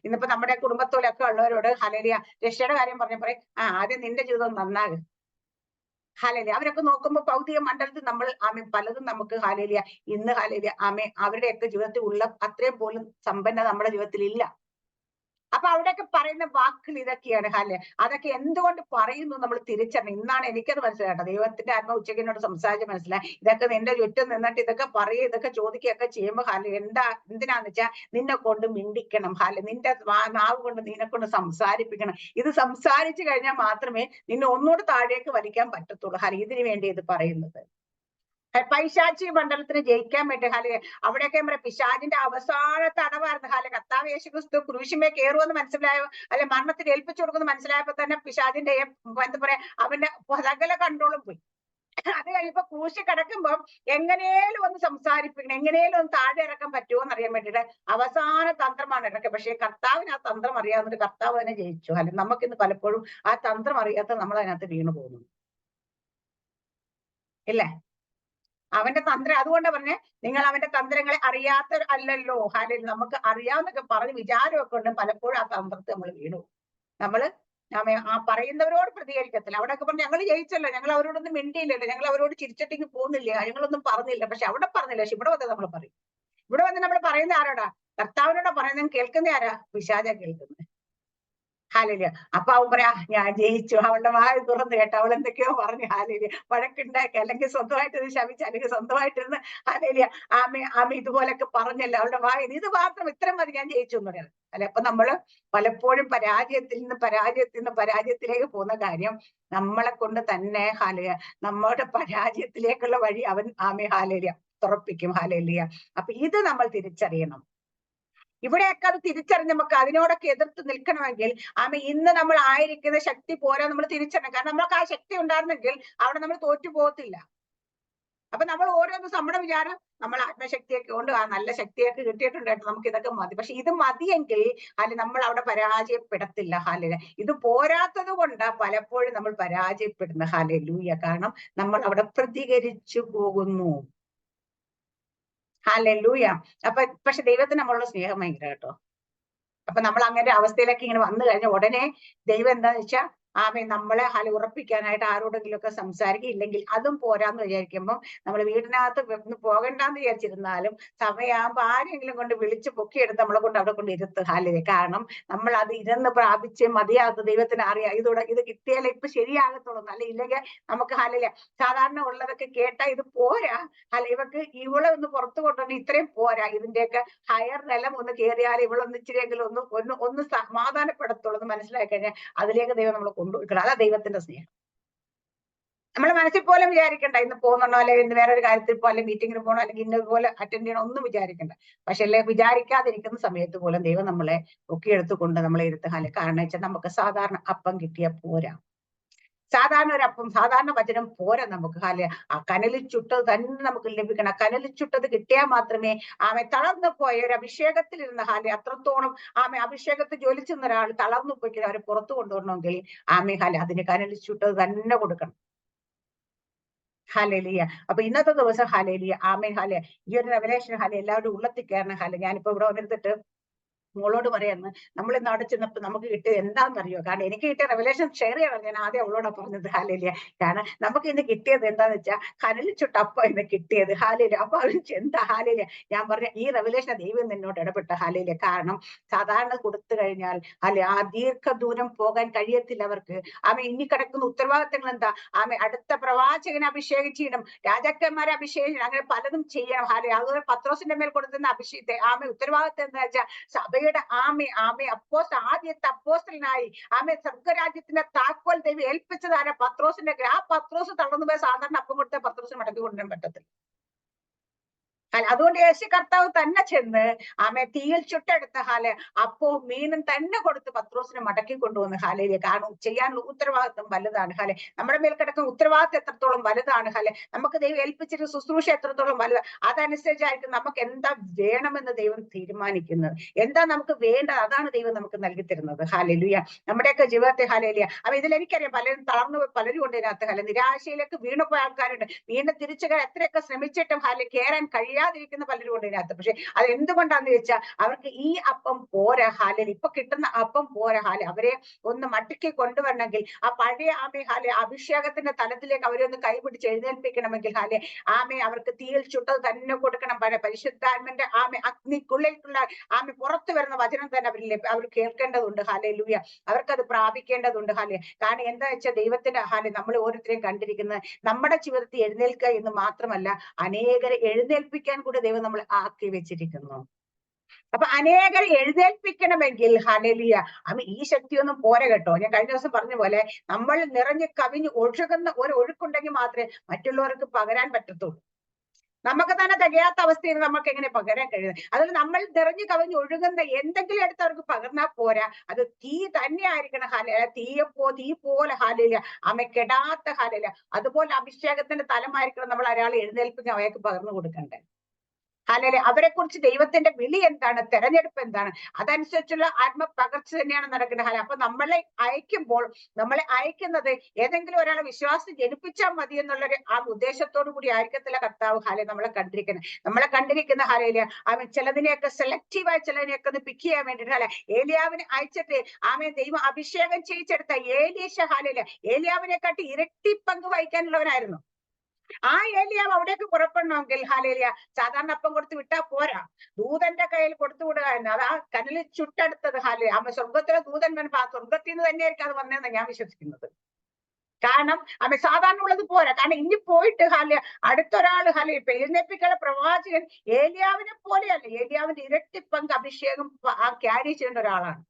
ഇന്നിപ്പോ നമ്മുടെ കുടുംബത്തോലൊക്കെ ഉള്ളവരോട് രക്ഷയുടെ കാര്യം പറഞ്ഞപ്പോ ആദ്യം നിന്റെ ജീവിതം നന്നാകും. അവരൊക്കെ നോക്കുമ്പോ ഭൗതിക മണ്ഡലത്തിൽ നമ്മൾ പലതും നമുക്ക് ഇന്ന് അവരുടെയൊക്കെ ജീവിതത്തിൽ ഉള്ള അത്രയും പോലും സമ്പന്നത നമ്മുടെ ജീവിതത്തിൽ ഇല്ല. അപ്പൊ അവിടെയൊക്കെ പറയുന്ന വാക്കുകൾ ഇതൊക്കെയാണ്. അതൊക്കെ എന്തുകൊണ്ട് പറയുന്നു നമ്മൾ തിരിച്ചറിയണം. ഇന്നാണ് എനിക്കത് മനസ്സിലാകട്ടെ. ദൈവത്തിന്റെ ആത്മ ഉച്ചയ്ക്കിനോട് സംസാരിച്ച് മനസ്സിലായി. ഇതൊക്കെ നിന്റെ ചുറ്റും നിന്നിട്ട് ഇതൊക്കെ പറയുക ഇതൊക്കെ ചോദിക്കുകയൊക്കെ ചെയ്യുമ്പോ എന്തിനാന്ന് വെച്ചാൽ നിന്നെ കൊണ്ട് മിണ്ടിക്കണം. നിന്റെ നാവ് കൊണ്ട് നിന്നെ കൊണ്ട് സംസാരിപ്പിക്കണം. ഇത് സംസാരിച്ചു കഴിഞ്ഞാൽ മാത്രമേ നിന്നെ ഒന്നുകൂടെ താഴേക്ക് വലിക്കാൻ പറ്റത്തുള്ളൂ. ഇതിനു വേണ്ടി ഇത് പറയുന്നത്. പൈശാചിക മണ്ഡലത്തിന് ജയിക്കാൻ വേണ്ടി അവിടെയൊക്കെ പിശാചിന്റെ അവസാനത്തെ അടവായിരുന്നു. കർത്താവ് യേശുക്രിസ്തു ക്രൂശിന്മേൽ കയറുമെന്ന് മനസ്സിലായോ, മരണത്തിന് ഏൽപ്പിച്ചു കൊടുക്കുമെന്ന് മനസ്സിലായപ്പോ തന്നെ പിശാചിന്റെ എന്താ പറയാ അവന്റെ സകല കൺട്രോളും പോയി. അത് കഴിയുമ്പോ ക്രൂശിൽ കിടക്കുമ്പം എങ്ങനെയും ഒന്ന് സംസാരിപ്പിക്കണം, എങ്ങനെയും ഒന്ന് താഴെ ഇറക്കാൻ പറ്റുമോ എന്ന് അറിയാൻ വേണ്ടിയിട്ട് അവസാന തന്ത്രമാണ് ഇറക്കുക. പക്ഷെ കർത്താവിന് ആ തന്ത്രം അറിയാവുന്നൊരു കർത്താവ് തന്നെ ജയിച്ചു. അല്ലെങ്കിൽ നമുക്കിന്ന് പലപ്പോഴും ആ തന്ത്രം അറിയാത്ത നമ്മൾ അതിനകത്ത് വീണു പോകുന്നു, ഇല്ലേ? അവന്റെ തന്ത്രം അതുകൊണ്ടാ പറഞ്ഞേ, നിങ്ങൾ അവന്റെ തന്ത്രങ്ങളെ അറിയാത്ത അല്ലല്ലോ. ഹാലയിൽ നമുക്ക് അറിയാവുന്നൊക്കെ പറഞ്ഞ് വിചാരമൊക്കെ ഉണ്ട്, പലപ്പോഴും ആ തന്ത്രത്തിൽ നമ്മൾ വീണു. നമ്മള് ആ പറയുന്നവരോട് പ്രതികരിക്കത്തില്ല. അവിടെയൊക്കെ പറഞ്ഞു ഞങ്ങൾ ജയിച്ചല്ലോ, ഞങ്ങൾ അവരോടൊന്നും മിണ്ടിയില്ലല്ലോ, ഞങ്ങൾ അവരോട് ചിരിച്ചിട്ടേക്ക് പോകുന്നില്ല, ഞങ്ങളൊന്നും പറഞ്ഞില്ല. പക്ഷെ അവിടെ പറഞ്ഞില്ല. പക്ഷെ ഇവിടെ വന്ന് നമ്മൾ പറയും. ഇവിടെ വന്ന് നമ്മൾ പറയുന്ന ആരോടാ? കർത്താവിനോടാ പറയുന്നത്. കേൾക്കുന്ന ആരാ? പിശാചാ കേൾക്കുന്നത്. ഹാലേലിയ. അപ്പൊ അവൻ പറയാ ഞാൻ ജയിച്ചു, അവളുടെ വായ തുറന്നു കേട്ടോ, അവൾ എന്തൊക്കെയോ പറഞ്ഞു. ഹാലേലിയ. വഴക്കുണ്ടാക്കി, അല്ലെങ്കിൽ സ്വന്തമായിട്ട് ശമിച്ച്, അല്ലെങ്കിൽ സ്വന്തമായിട്ടിരുന്ന് ഹാലേലിയ ആമ ഇതുപോലൊക്കെ പറഞ്ഞല്ലോ, അവളുടെ വായ ഇത് മാത്രം ഇത്രയും മതി, ഞാൻ ജയിച്ചു എന്ന് പറയാം. അല്ലെ? അപ്പൊ നമ്മള് പലപ്പോഴും പരാജയത്തിൽ നിന്ന് പരാജയത്തിലേക്ക് പോകുന്ന കാര്യം നമ്മളെ കൊണ്ട് തന്നെ ഹാലേലിയ, നമ്മുടെ പരാജയത്തിലേക്കുള്ള വഴി അവൻ ഹാലേലിയ തുറപ്പിക്കും. ഹാലേലിയ. അപ്പൊ ഇത് നമ്മൾ തിരിച്ചറിയണം. ഇവിടെയൊക്കെ അത് തിരിച്ചറിഞ്ഞ് നമുക്ക് അതിനോടൊക്കെ എതിർത്ത് നിൽക്കണമെങ്കിൽ ഇന്ന് നമ്മൾ ആയിരിക്കുന്ന ശക്തി പോരാ നമ്മൾ തിരിച്ചറിയണം. കാരണം നമ്മൾക്ക് ആ ശക്തി ഉണ്ടായിരുന്നെങ്കിൽ അവിടെ നമ്മൾ തോറ്റു പോകത്തില്ല. അപ്പൊ നമ്മൾ ഓരോന്നും നമ്മുടെ വിചാരം നമ്മൾ ആത്മശക്തിയൊക്കെ കൊണ്ട് ആ നല്ല ശക്തിയൊക്കെ കിട്ടിയിട്ടുണ്ടായിട്ട് നമുക്ക് ഇതൊക്കെ മതി. പക്ഷെ ഇത് മതിയെങ്കിൽ നമ്മൾ അവിടെ പരാജയപ്പെടത്തില്ല. ഹാലേ. ഇത് പോരാത്തത് കൊണ്ട് പലപ്പോഴും നമ്മൾ പരാജയപ്പെടുന്ന. ഹല്ലേലൂയ. കാരണം നമ്മൾ അവിടെ പ്രതികരിച്ചു പോകുന്നു. ഹല്ലേലൂയ. അപ്പൊ പക്ഷെ ദൈവത്തിന് നമ്മളുടെ സ്നേഹം ഭയങ്കര കേട്ടോ. അപ്പൊ നമ്മൾ അങ്ങനെ അവസ്ഥയിലേക്ക് ഇങ്ങനെ വന്നു കഴിഞ്ഞ ഉടനെ ദൈവം എന്താന്ന് വെച്ചാൽ നമ്മളെ ഉറപ്പിക്കാനായിട്ട് ആരോടെങ്കിലും ഒക്കെ സംസാരിക്കില്ലെങ്കിൽ അതും പോരാന്ന് വിചാരിക്കുമ്പോൾ നമ്മൾ വീടിനകത്ത് പോകണ്ടെന്ന് വിചാരിച്ചിരുന്നാലും സമയമാകുമ്പോ ആരെങ്കിലും കൊണ്ട് വിളിച്ച് പൊക്കിയെടുത്ത് നമ്മളെ കൊണ്ട് അവിടെ കൊണ്ട് ഇരുത്ത്. ഹാലേ. കാരണം നമ്മൾ അത് ഇരുന്ന് പ്രാപിച്ച് മതിയാകത്ത് ദൈവത്തിന് അറിയാം. ഇത് കിട്ടിയാലേ ഇപ്പൊ ശരിയാകത്തുള്ളൂ. അല്ലെ ഇല്ലെങ്കിൽ നമുക്ക് ഹാലില്ല. സാധാരണ ഉള്ളതൊക്കെ കേട്ടാ ഇത് പോരാ, ഇവളെ ഒന്ന് പുറത്തു കൊണ്ടുവന്ന് ഇത്രയും പോരാ, ഇതിന്റെയൊക്കെ ഹയർ നിലം ഒന്ന് കയറിയാൽ ഇവളൊന്ന് ഇച്ചിരിയെങ്കിലും ഒന്ന് സമാധാനപ്പെടത്തുള്ളൂ എന്ന് മനസ്സിലാക്കി കഴിഞ്ഞാൽ അതിലേക്ക് ദൈവം നമ്മൾ കൊണ്ടുപോയിക്കണം. അതാ ദൈവത്തിന്റെ സ്നേഹം. നമ്മളെ മനസ്സിൽ പോലും വിചാരിക്കണ്ട ഇന്ന് പോകുന്നുണ്ടോ, അല്ലെങ്കിൽ ഇന്ന് വേറൊരു കാര്യത്തിൽ പോ, അല്ലെങ്കിൽ മീറ്റിങ്ങിന് പോകണോ, അല്ലെങ്കിൽ ഇന്നതുപോലെ അറ്റൻഡ് ചെയ്യണം, ഒന്നും വിചാരിക്കണ്ട. പക്ഷെ അല്ലെ വിചാരിക്കാതിരിക്കുന്ന സമയത്ത് പോലും ദൈവം നമ്മളെ ഒക്കെയെടുത്തുകൊണ്ട് നമ്മളെ ഇരുത്തുക. കാരണം വെച്ചാൽ നമുക്ക് സാധാരണ അപ്പം കിട്ടിയ പോരാ. സാധാരണ ഒരു അപ്പം, സാധാരണ വചനം പോരാ നമുക്ക്. ആ കനലിൽ ചുട്ടത് തന്നെ നമുക്ക് ലഭിക്കണം. കനലിൽ ചുട്ടത് കിട്ടിയാൽ മാത്രമേ തളർന്നു പോയ ഒരു അഭിഷേകത്തിൽ ഇരുന്ന അത്രത്തോളം അഭിഷേകത്തിൽ ജ്വലിച്ചിരുന്ന ഒരാൾ തളർന്നു പോയി അവരെ പുറത്തു കൊണ്ടുവരണമെങ്കിൽ അതിന് കനലിൽ ചുട്ടത് തന്നെ കൊടുക്കണം. ഹല്ലേലൂയ. അപ്പൊ ഇന്നത്തെ ദിവസം ഹല്ലേലൂയ ഈ ഒരു റെവലേഷൻ എല്ലാവരും ഉള്ളത്തിൽ കയറണം. ഞാനിപ്പോ ഇവിടെ വന്നിരുന്നിട്ട് മോളോട് പറയാന്ന്, നമ്മൾ ഇന്ന് അവിടെ ചെന്നപ്പോ നമുക്ക് കിട്ടിയത് എന്താണെന്നറിയോ? കാരണം എനിക്ക് കിട്ടിയ റെവലേഷൻ ഷെയർ ചെയ്യണം. ഞാൻ ആദ്യം അവളോടാ പറഞ്ഞത്. ഹാലേലിയ. കാരണം നമുക്ക് ഇന്ന് കിട്ടിയത് എന്താന്ന് വെച്ചാൽ കനലിൽ ചുട്ടപ്പ ഇന്ന് കിട്ടിയത്. ഹാലേലിയ. അപ്പൊ അവര് എന്താ ഹാലേലിയ. ഞാൻ പറഞ്ഞ ഈ റെവലേഷൻ ദൈവം നിന്നോട് ഇടപെട്ട. ഹാലേലിയ. കാരണം സാധാരണ കൊടുത്തു കഴിഞ്ഞാൽ ആ ദീർഘദൂരം പോകാൻ കഴിയത്തില്ല അവർക്ക്. ഇനി കിടക്കുന്ന ഉത്തരവാദിത്തങ്ങൾ എന്താ? അടുത്ത പ്രവാചകനെ അഭിഷേകിച്ചിടണം, രാജാക്കന്മാരെ അഭിഷേകിക്കണം, അങ്ങനെ പലതും ചെയ്യണം. അതുപോലെ പത്രോസിന്റെ മേൽ കൊടുക്കുന്ന ഉത്തരവാദിത്തം എന്താ വെച്ചാൽ സഭ ആദ്യത്തെ അപ്പോസ്തലനായി സ്വർഗരാജ്യത്തിന്റെ താക്കോൽ ദൈവം ഏൽപ്പിച്ചതാണ് പത്രോസിന്റെ. ആ പത്രോസ് തളർന്നു പോയ സാധാരണ അപ്പം കൊടുത്ത പത്രോസിന് മടക്കി കൊണ്ടുവരാൻ പറ്റത്തില്ല. അതുകൊണ്ട് യേശു കർത്താവ് തന്നെ ചെന്ന് തീയിൽ ചുട്ടെടുത്ത അപ്പവും മീനും തന്നെ കൊടുത്ത് പത്രോസിനെ മടക്കി കൊണ്ടുവന്ന്. ഹാലയിലെ. കാരണം ചെയ്യാനുള്ള ഉത്തരവാദിത്വം വലുതാണ്. നമ്മുടെ മേൽ കിടക്കുന്ന ഉത്തരവാദിത്വം എത്രത്തോളം വലുതാണ്. നമുക്ക് ദൈവം ഏൽപ്പിച്ചിട്ട് ശുശ്രൂഷ എത്രത്തോളം വലുതാണ്. അതനുസരിച്ചായിരിക്കും നമുക്ക് എന്താ വേണമെന്ന് ദൈവം തീരുമാനിക്കുന്നത്. എന്താ നമുക്ക് വേണ്ടത് അതാണ് ദൈവം നമുക്ക് നൽകി തരുന്നത്. ഹാലലുയ. നമ്മുടെയൊക്കെ ജീവിതത്തെ ഹാലലിയ. ഇതിൽ എനിക്കറിയാം പലരും തളർന്നു, പലരും ഉണ്ട് ഇതിനകത്ത്. നിരാശയിലേക്ക് വീണുപോയ ആൾക്കാരുണ്ട്. വീണ്ടും തിരിച്ചു എത്രയൊക്കെ ശ്രമിച്ചിട്ടും കയറാൻ കഴിയാതിരിക്കുന്ന പലരും ഉണ്ട് ഇതിനകത്ത്. പക്ഷെ അത് എന്തുകൊണ്ടാന്ന് വെച്ചാൽ അവർക്ക് ഈ അപ്പം പോരാ. ഇപ്പൊ കിട്ടുന്ന അപ്പം പോരാ. അവരെ ഒന്ന് മടക്കി കൊണ്ടുവരണമെങ്കിൽ ആ പഴയ അഭിഷേകത്തിന്റെ തലത്തിലേക്ക് അവരെ ഒന്ന് കൈപിടിച്ച് എഴുന്നേൽപ്പിക്കണമെങ്കിൽ അവർക്ക് തീയിൽ ചുട്ടത് തന്നെ കൊടുക്കണം. പരിശുദ്ധാത്മന്റെ അഗ്നിക്കുള്ളിലേക്കുള്ള പുറത്തു വരുന്ന വചനം തന്നെ അവർ കേൾക്കേണ്ടതുണ്ട്. ഹല്ലേലൂയ. അവർക്കത് പ്രാപിക്കേണ്ടതുണ്ട്. കാരണം എന്താ വെച്ചാൽ ദൈവത്തിന്റെ നമ്മൾ ഓരോരുത്തരെയും കണ്ടിരിക്കുന്നത് നമ്മുടെ ജീവിതത്തിൽ എഴുന്നേൽക്കുക എന്ന് മാത്രമല്ല, അനേകരെ എഴുന്നേൽപ്പിക്കാൻ കൂടി ദൈവം നമ്മൾ ആക്കി വെച്ചിരിക്കുന്നു. അപ്പൊ അനേകരെ എഴുന്നേൽപ്പിക്കണമെങ്കിൽ ഹല്ലേലൂയ ഈ ശക്തിയൊന്നും പോരാ കേട്ടോ. ഞാൻ കഴിഞ്ഞ ദിവസം പറഞ്ഞ പോലെ നമ്മൾ നിറഞ്ഞ് കവിഞ്ഞ് ഒഴുകുന്ന ഒരു ഒഴുക്കുണ്ടെങ്കിൽ മാത്രമേ മറ്റുള്ളവർക്ക് പകരാൻ പറ്റത്തുള്ളൂ. നമുക്ക് തന്നെ തികയാത്ത അവസ്ഥയിൽ നമുക്ക് എങ്ങനെ പകരാൻ കഴിയുന്നത്? അതിൽ നമ്മൾ നിറഞ്ഞു കവിഞ്ഞ് ഒഴുകുന്ന എന്തെങ്കിലും എടുത്ത് അവർക്ക് പകർന്നാൽ പോരാ, അത് തീ തന്നെ ആയിരിക്കണം. തീ പോലെ ഹാലയില്ല, അമ്മ കെടാത്ത ഹാലയില്ല. അതുപോലെ അഭിഷേകത്തിന്റെ തലമായിരിക്കണം നമ്മൾ ഒരാൾ എഴുന്നേൽപ്പിച്ച് അവയ്ക്ക് പകർന്നു കൊടുക്കണ്ടേ. ഹാലയിലെ അവരെ കുറിച്ച് ദൈവത്തിന്റെ വിളി എന്താണ്, തെരഞ്ഞെടുപ്പ് എന്താണ്, അതനുസരിച്ചുള്ള ആത്മ പകർച്ച തന്നെയാണ് നടക്കേണ്ടത്. അപ്പൊ നമ്മളെ അയക്കുന്നത് ഏതെങ്കിലും ഒരാളെ വിശ്വാസം ജനിപ്പിച്ചാൽ മതി എന്നുള്ളൊരു ആ ഉദ്ദേശത്തോടു കൂടി ആയിരിക്കത്തില്ല കർത്താവ് നമ്മളെ കണ്ടിരിക്കുന്ന ഹാലയില് അവൻ ചിലതിനെയൊക്കെ സെലക്റ്റീവായി ചിലതിനെയൊക്കെ ഒന്ന് പിക്ക് ചെയ്യാൻ വേണ്ടിട്ട് ഏലിയാവിനെ അയച്ചിട്ട് ദൈവം അഭിഷേകം ചെയ്യിച്ചെടുത്ത ഏലീശ ഏലിയാവിനെ കാട്ടി ഇരട്ടി പങ്ക് വഹിക്കാനുള്ളവനായിരുന്നു. ആ ഏലിയാവ് അവിടേക്ക് പുറപ്പെടണമെങ്കിൽ ഹാലേലിയ സാധാരണ അപ്പം കൊടുത്ത് വിട്ടാ പോരാ, ദൂതന്റെ കയ്യിൽ കൊടുത്തു വിടുക എന്ന്. അത് ആ കനലിൽ ചുട്ടെടുത്തത് അമ്മ സ്വർഗത്തിലെ ദൂതൻ വന്നപ്പോ ആ സ്വർഗത്തിൽ നിന്ന് തന്നെയായിരിക്കും അത് വന്നതെന്ന് ഞാൻ വിശ്വസിക്കുന്നത്. കാരണം അമ്മ സാധാരണ ഉള്ളത് പോരാ. കാരണം ഇനി പോയിട്ട് അടുത്തൊരാൾ ഇപ്പൊ എഴുന്നേൽപ്പിക്കാനുള്ള പ്രവാചകൻ ഏലിയാവിനെ പോലെയല്ല, ഏലിയാവിന്റെ ഇരട്ടി പങ്ക് അഭിഷേകം ക്യാരി ചെയ്യേണ്ട ഒരാളാണ്.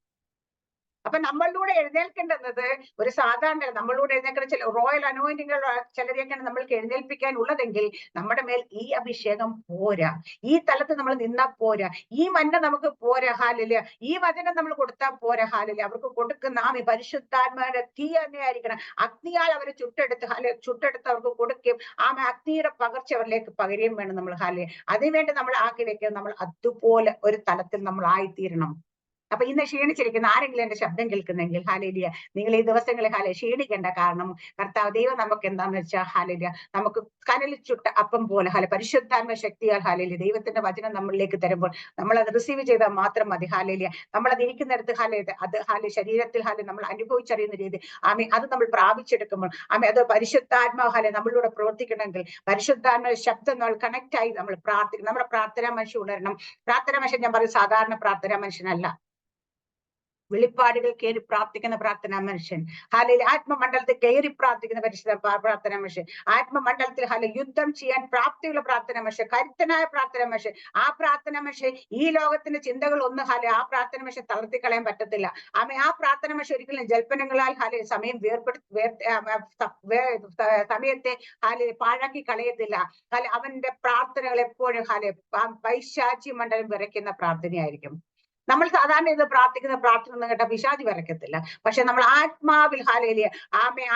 അപ്പൊ നമ്മളിലൂടെ എഴുന്നേൽക്കേണ്ടുന്നത് ഒരു സാധാരണ, നമ്മളിലൂടെ എഴുന്നേൽക്കുന്ന ചില റോയൽ അനോയിന്റിങ്ങുകൾ ചിലരെയൊക്കെയാണ് നമ്മൾക്ക് എഴുന്നേൽപ്പിക്കാനുള്ളതെങ്കിൽ നമ്മുടെ മേൽ ഈ അഭിഷേകം പോരാ, ഈ തലത്ത് നമ്മൾ നിന്നാ പോരാ, ഈ മന്ന നമുക്ക് പോരാ ഹാലില്, ഈ വചനം നമ്മൾ കൊടുത്താൽ പോരാ ഹാലില്. അവർക്ക് കൊടുക്കുന്ന പരിശുദ്ധാത്മാരുടെ തീ തന്നെ ആയിരിക്കണം. അഗ്നിയാൽ അവരെ ചുട്ടെടുത്ത് അവർക്ക് കൊടുക്കുകയും അഗ്നിയുടെ പകർച്ച അവരിലേക്ക് പകരുകയും വേണം നമ്മൾ അതിനുവേണ്ടി നമ്മൾ ആക്കി വെക്കുക. നമ്മൾ അതുപോലെ ഒരു തലത്തിൽ നമ്മൾ ആയിത്തീരണം. അപ്പൊ ഇന്ന് ക്ഷീണിച്ചിരിക്കുന്ന ആരെങ്കിലും എന്റെ ശബ്ദം കേൾക്കുന്നെങ്കിൽ ഹാലേലിയ, നിങ്ങൾ ഈ ദിവസങ്ങളിൽ ക്ഷീണിക്കേണ്ട. കാരണം കർത്താവ് ദൈവം നമുക്ക് എന്താന്ന് വെച്ചാൽ ഹാലേലിയ നമുക്ക് കനലിൽ ചുട്ട അപ്പം പോലെ പരിശുദ്ധാത്മ ശക്തിയാൽ ഹാലേലിയ ദൈവത്തിന്റെ വചനം നമ്മളിലേക്ക് തരുമ്പോൾ നമ്മൾ അത് റിസീവ് ചെയ്താൽ മാത്രം മതി ഹാലേലിയ. നമ്മൾ അത് ഇരിക്കുന്നിടത്ത് അത് ശരീരത്തിൽ നമ്മൾ അനുഭവിച്ചറിയുന്ന രീതി അത് നമ്മൾ പ്രാപിച്ചെടുക്കുമ്പോൾ അത് പരിശുദ്ധാത്മാ നമ്മളിലൂടെ പ്രവർത്തിക്കണമെങ്കിൽ പരിശുദ്ധാത്മ ശബ്ദം നമ്മൾ കണക്ട് ആയി നമ്മൾ പ്രാർത്ഥിക്കണം. നമ്മുടെ പ്രാർത്ഥനാ മനുഷ്യൻ ഉണരണം. പ്രാർത്ഥനാ മനുഷ്യൻ ഞാൻ പറയും സാധാരണ പ്രാർത്ഥനാ മനുഷ്യനല്ല, വെളിപ്പാടുകൾ കയറി പ്രാർത്ഥിക്കുന്ന പ്രാർത്ഥനാ മനുഷ്യൻ. ആത്മമണ്ഡലത്തിൽ കയറി പ്രാർത്ഥിക്കുന്ന പ്രാർത്ഥനാ മനുഷ്യൻ. ആത്മമണ്ഡലത്തിൽ യുദ്ധം ചെയ്യാൻ പ്രാപ്തിയുള്ള പ്രാർത്ഥനാ മനുഷ്യൻ, കരുത്തനായ പ്രാർത്ഥനാ മനുഷ്യൻ. ആ പ്രാർത്ഥനാ മനുഷ്യൻ ഈ ലോകത്തിന്റെ ചിന്തകൾ ഒന്നും ആ പ്രാർത്ഥനാ മനുഷ്യൻ തളർത്തിക്കളയാൻ പറ്റത്തില്ല. ആ പ്രാർത്ഥനാ മനുഷ്യൻ ഒരിക്കലും ജൽപ്പനങ്ങളാൽ സമയം സമയത്തെ പാഴാക്കി കളയത്തില്ല. അവന്റെ പ്രാർത്ഥനകൾ എപ്പോഴും പൈശാചി മണ്ഡലം വിറയ്ക്കുന്ന പ്രാർത്ഥനയായിരിക്കും. നമ്മൾ സാധാരണ ഇത് പ്രാർത്ഥിക്കുന്ന പ്രാർത്ഥന ഒന്നും കേട്ട പിശാചി വരക്കത്തില്ല. പക്ഷെ നമ്മൾ ആത്മാവിൽ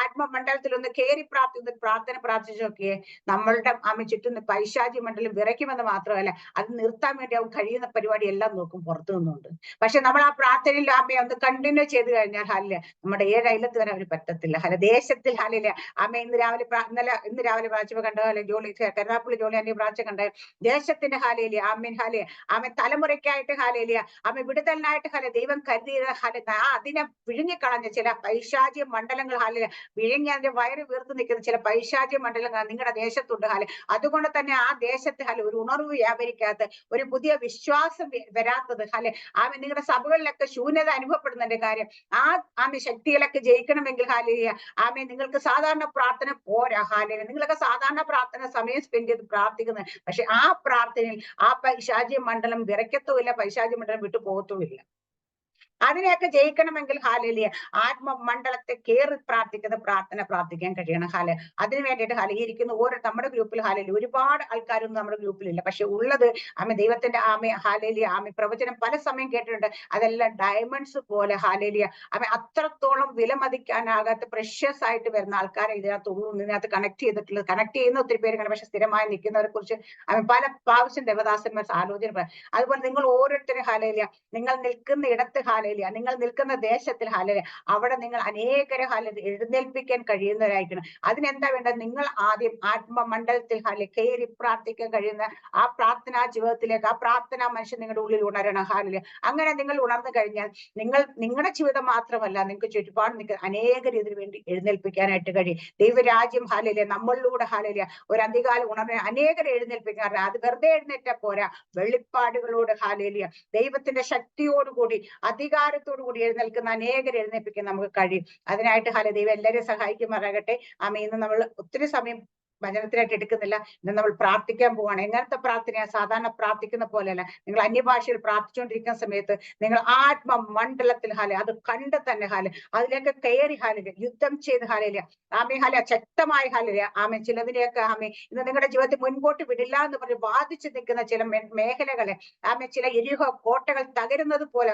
ആത്മമണ്ഡലത്തിൽ ഒന്ന് കയറി പ്രാർത്ഥിക്കുന്ന പ്രാർത്ഥന പ്രാർത്ഥിച്ചു നോക്കിയേ, നമ്മളുടെ ചുറ്റും പൈശാചി മണ്ഡലം വിറയ്ക്കുമെന്ന് മാത്രമല്ല അത് നിർത്താൻ വേണ്ടി അവൻ കഴിയുന്ന പരിപാടി എല്ലാം നോക്കും പുറത്തു നിന്നുണ്ട്. പക്ഷെ നമ്മൾ ആ പ്രാർത്ഥനയിൽ ഒന്ന് കണ്ടിന്യൂ ചെയ്ത് കഴിഞ്ഞാൽ നമ്മുടെ ഏഴ് അയലത്ത് വരെ അവന് പറ്റത്തില്ല. ദേശത്തിൽ ഇന്ന് രാവിലെ പ്രാർത്ഥിച്ചപ്പോ കണ്ട ജോലി കരുനാപ്പള്ളി ജോലി അന്യ പ്രാർത്ഥന കണ്ട ദേശത്തിന്റെ തലമുറയ്ക്കായിട്ട് വിടുതലിനായിട്ട് ദൈവം കരുതിയ അതിനെ വിഴുങ്ങിക്കളഞ്ഞ ചില പൈശാചിക മണ്ഡലങ്ങൾ വിഴുങ്ങി അതിന്റെ വയറ് വീർത്ത് നിൽക്കുന്ന ചില പൈശാചിക മണ്ഡലങ്ങൾ നിങ്ങളുടെ ദേശത്തുണ്ട്. അതുകൊണ്ട് തന്നെ ആ ദേശത്ത് ഒരു ഉണർവ് വ്യാപരിക്കാത്ത, ഒരു പുതിയ വിശ്വാസം വരാത്തത് നിങ്ങളുടെ സഭകളിലൊക്കെ ശൂന്യത അനുഭവപ്പെടുന്നതിന്റെ കാര്യം ശക്തികളൊക്കെ ജയിക്കണമെങ്കിൽ നിങ്ങൾക്ക് സാധാരണ പ്രാർത്ഥന പോരാ. നിങ്ങളൊക്കെ സാധാരണ പ്രാർത്ഥന സമയം സ്പെൻഡ് ചെയ്ത് പ്രാർത്ഥിക്കുന്നത്, പക്ഷെ ആ പ്രാർത്ഥനയിൽ ആ പൈശാചിക മണ്ഡലം വിറയ്ക്കത്തുമില്ല, പൈശാചിക മണ്ഡലം വിട്ടു പോകത്തുമില്ല. അതിനെയൊക്കെ ജയിക്കണമെങ്കിൽ ആത്മമണ്ഡലത്തെ കയറി പ്രാർത്ഥിക്കുന്ന പ്രാർത്ഥന പ്രാർത്ഥിക്കാൻ കഴിയണം. അതിനു വേണ്ടിയിട്ട് ഇരിക്കുന്ന ഓരോ നമ്മുടെ ഗ്രൂപ്പിൽ ഒരുപാട് ആൾക്കാരൊന്നും നമ്മുടെ ഗ്രൂപ്പിലില്ല. പക്ഷെ ഉള്ളത് ദൈവത്തിന്റെ പ്രവചനം പല സമയം കേട്ടിട്ടുണ്ട്. അതെല്ലാം ഡയമണ്ട്സ് പോലെ അത്രത്തോളം വിലമതിക്കാനാകാത്ത പ്രഷ്യസ് ആയിട്ട് വരുന്ന ആൾക്കാരെ ഇതിനകത്ത് കണക്ട് ചെയ്യുന്ന ഒത്തിരി പേരുണ്ട്. പക്ഷെ സ്ഥിരമായി നിൽക്കുന്നവരെ കുറിച്ച് പല പ്രാവശ്യം ദേവദാസന്മാർ ആലോചന. അതുപോലെ നിങ്ങൾ ഓരോരുത്തരും നിങ്ങൾ നിൽക്കുന്ന ഇടത്ത് നിങ്ങൾ നിൽക്കുന്ന ദേശത്തിൽ അവിടെ നിങ്ങൾ അനേകരെ എഴുന്നേൽപ്പിക്കാൻ കഴിയുന്നവരായിരിക്കണം. അതിനെന്താ വേണ്ടത്? നിങ്ങൾ ആദ്യം ആത്മമണ്ഡലത്തിൽ കയറി പ്രാർത്ഥിക്കാൻ കഴിയുന്ന ആ പ്രാർത്ഥനാ ജീവിതത്തിലേക്ക് ആ പ്രാർത്ഥനാ മനുഷ്യൻ നിങ്ങളുടെ ഉള്ളിൽ ഉണരണം. അങ്ങനെ നിങ്ങൾ ഉണർന്നു കഴിഞ്ഞാൽ നിങ്ങളുടെ ജീവിതം മാത്രമല്ല, നിങ്ങൾക്ക് ചുറ്റുപാട് നിങ്ങൾക്ക് അനേകർ ഇതിനു വേണ്ടി എഴുന്നേൽപ്പിക്കാനായിട്ട് കഴിയും. ദൈവരാജ്യം നമ്മളിലൂടെ ഒരു അധികാലം ഉണർന്ന് അനേകരെ എഴുന്നേൽപ്പിക്കാൻ. അത് വെറുതെ എഴുന്നേറ്റ പോരാ, വെളിപ്പാടുകളോട് ദൈവത്തിന്റെ ശക്തിയോടുകൂടി അധികാരത്തോടുകൂടി എഴുന്നേൽക്കുന്ന അനേകരെ എഴുന്നേൽപ്പിക്കാൻ നമുക്ക് കഴിയും. അതിനായിട്ട് ദൈവം എല്ലാവരെയും സഹായിക്കുമാറാകട്ടെ. ഇന്ന് നമ്മൾ ഒത്തിരി സമയം വചനത്തിനായിട്ട് എടുക്കുന്നില്ല. ഇന്ന് നമ്മൾ പ്രാർത്ഥിക്കാൻ പോവാണ്. എങ്ങനത്തെ പ്രാർത്ഥനയാ? സാധാരണ പ്രാർത്ഥിക്കുന്ന പോലെയല്ല. നിങ്ങൾ അന്യഭാഷയിൽ പ്രാർത്ഥിച്ചുകൊണ്ടിരിക്കുന്ന സമയത്ത് നിങ്ങൾ ആത്മമണ്ഡലത്തിൽ അത് കണ്ട് തന്നെ അതിലേക്ക് കയറി യുദ്ധം ചെയ്ത് ആമേ ശക്തമായ ആമേ ചിലതിനെയൊക്കെ ഇന്ന് നിങ്ങളുടെ ജീവിതത്തിൽ മുൻപോട്ട് വിടില്ല എന്ന് പറഞ്ഞ് വാദിച്ചു നിൽക്കുന്ന ചില മേഖലകളെ ചില എരിഹോ കോട്ടകൾ തകരുന്നത് പോലെ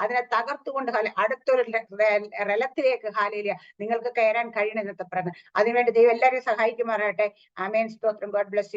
അതിനെ തകർത്തുകൊണ്ട് അടുത്തൊരു റലത്തിലേക്ക് നിങ്ങൾക്ക് കയറാൻ കഴിയണം ഇന്നത്തെ പ്രകടനം. അതിനുവേണ്ടി ദൈവം എല്ലാവരെയും സഹായിക്കുമാറാകട്ടെ. ആമേൻ. സ്തോത്രം. God bless you.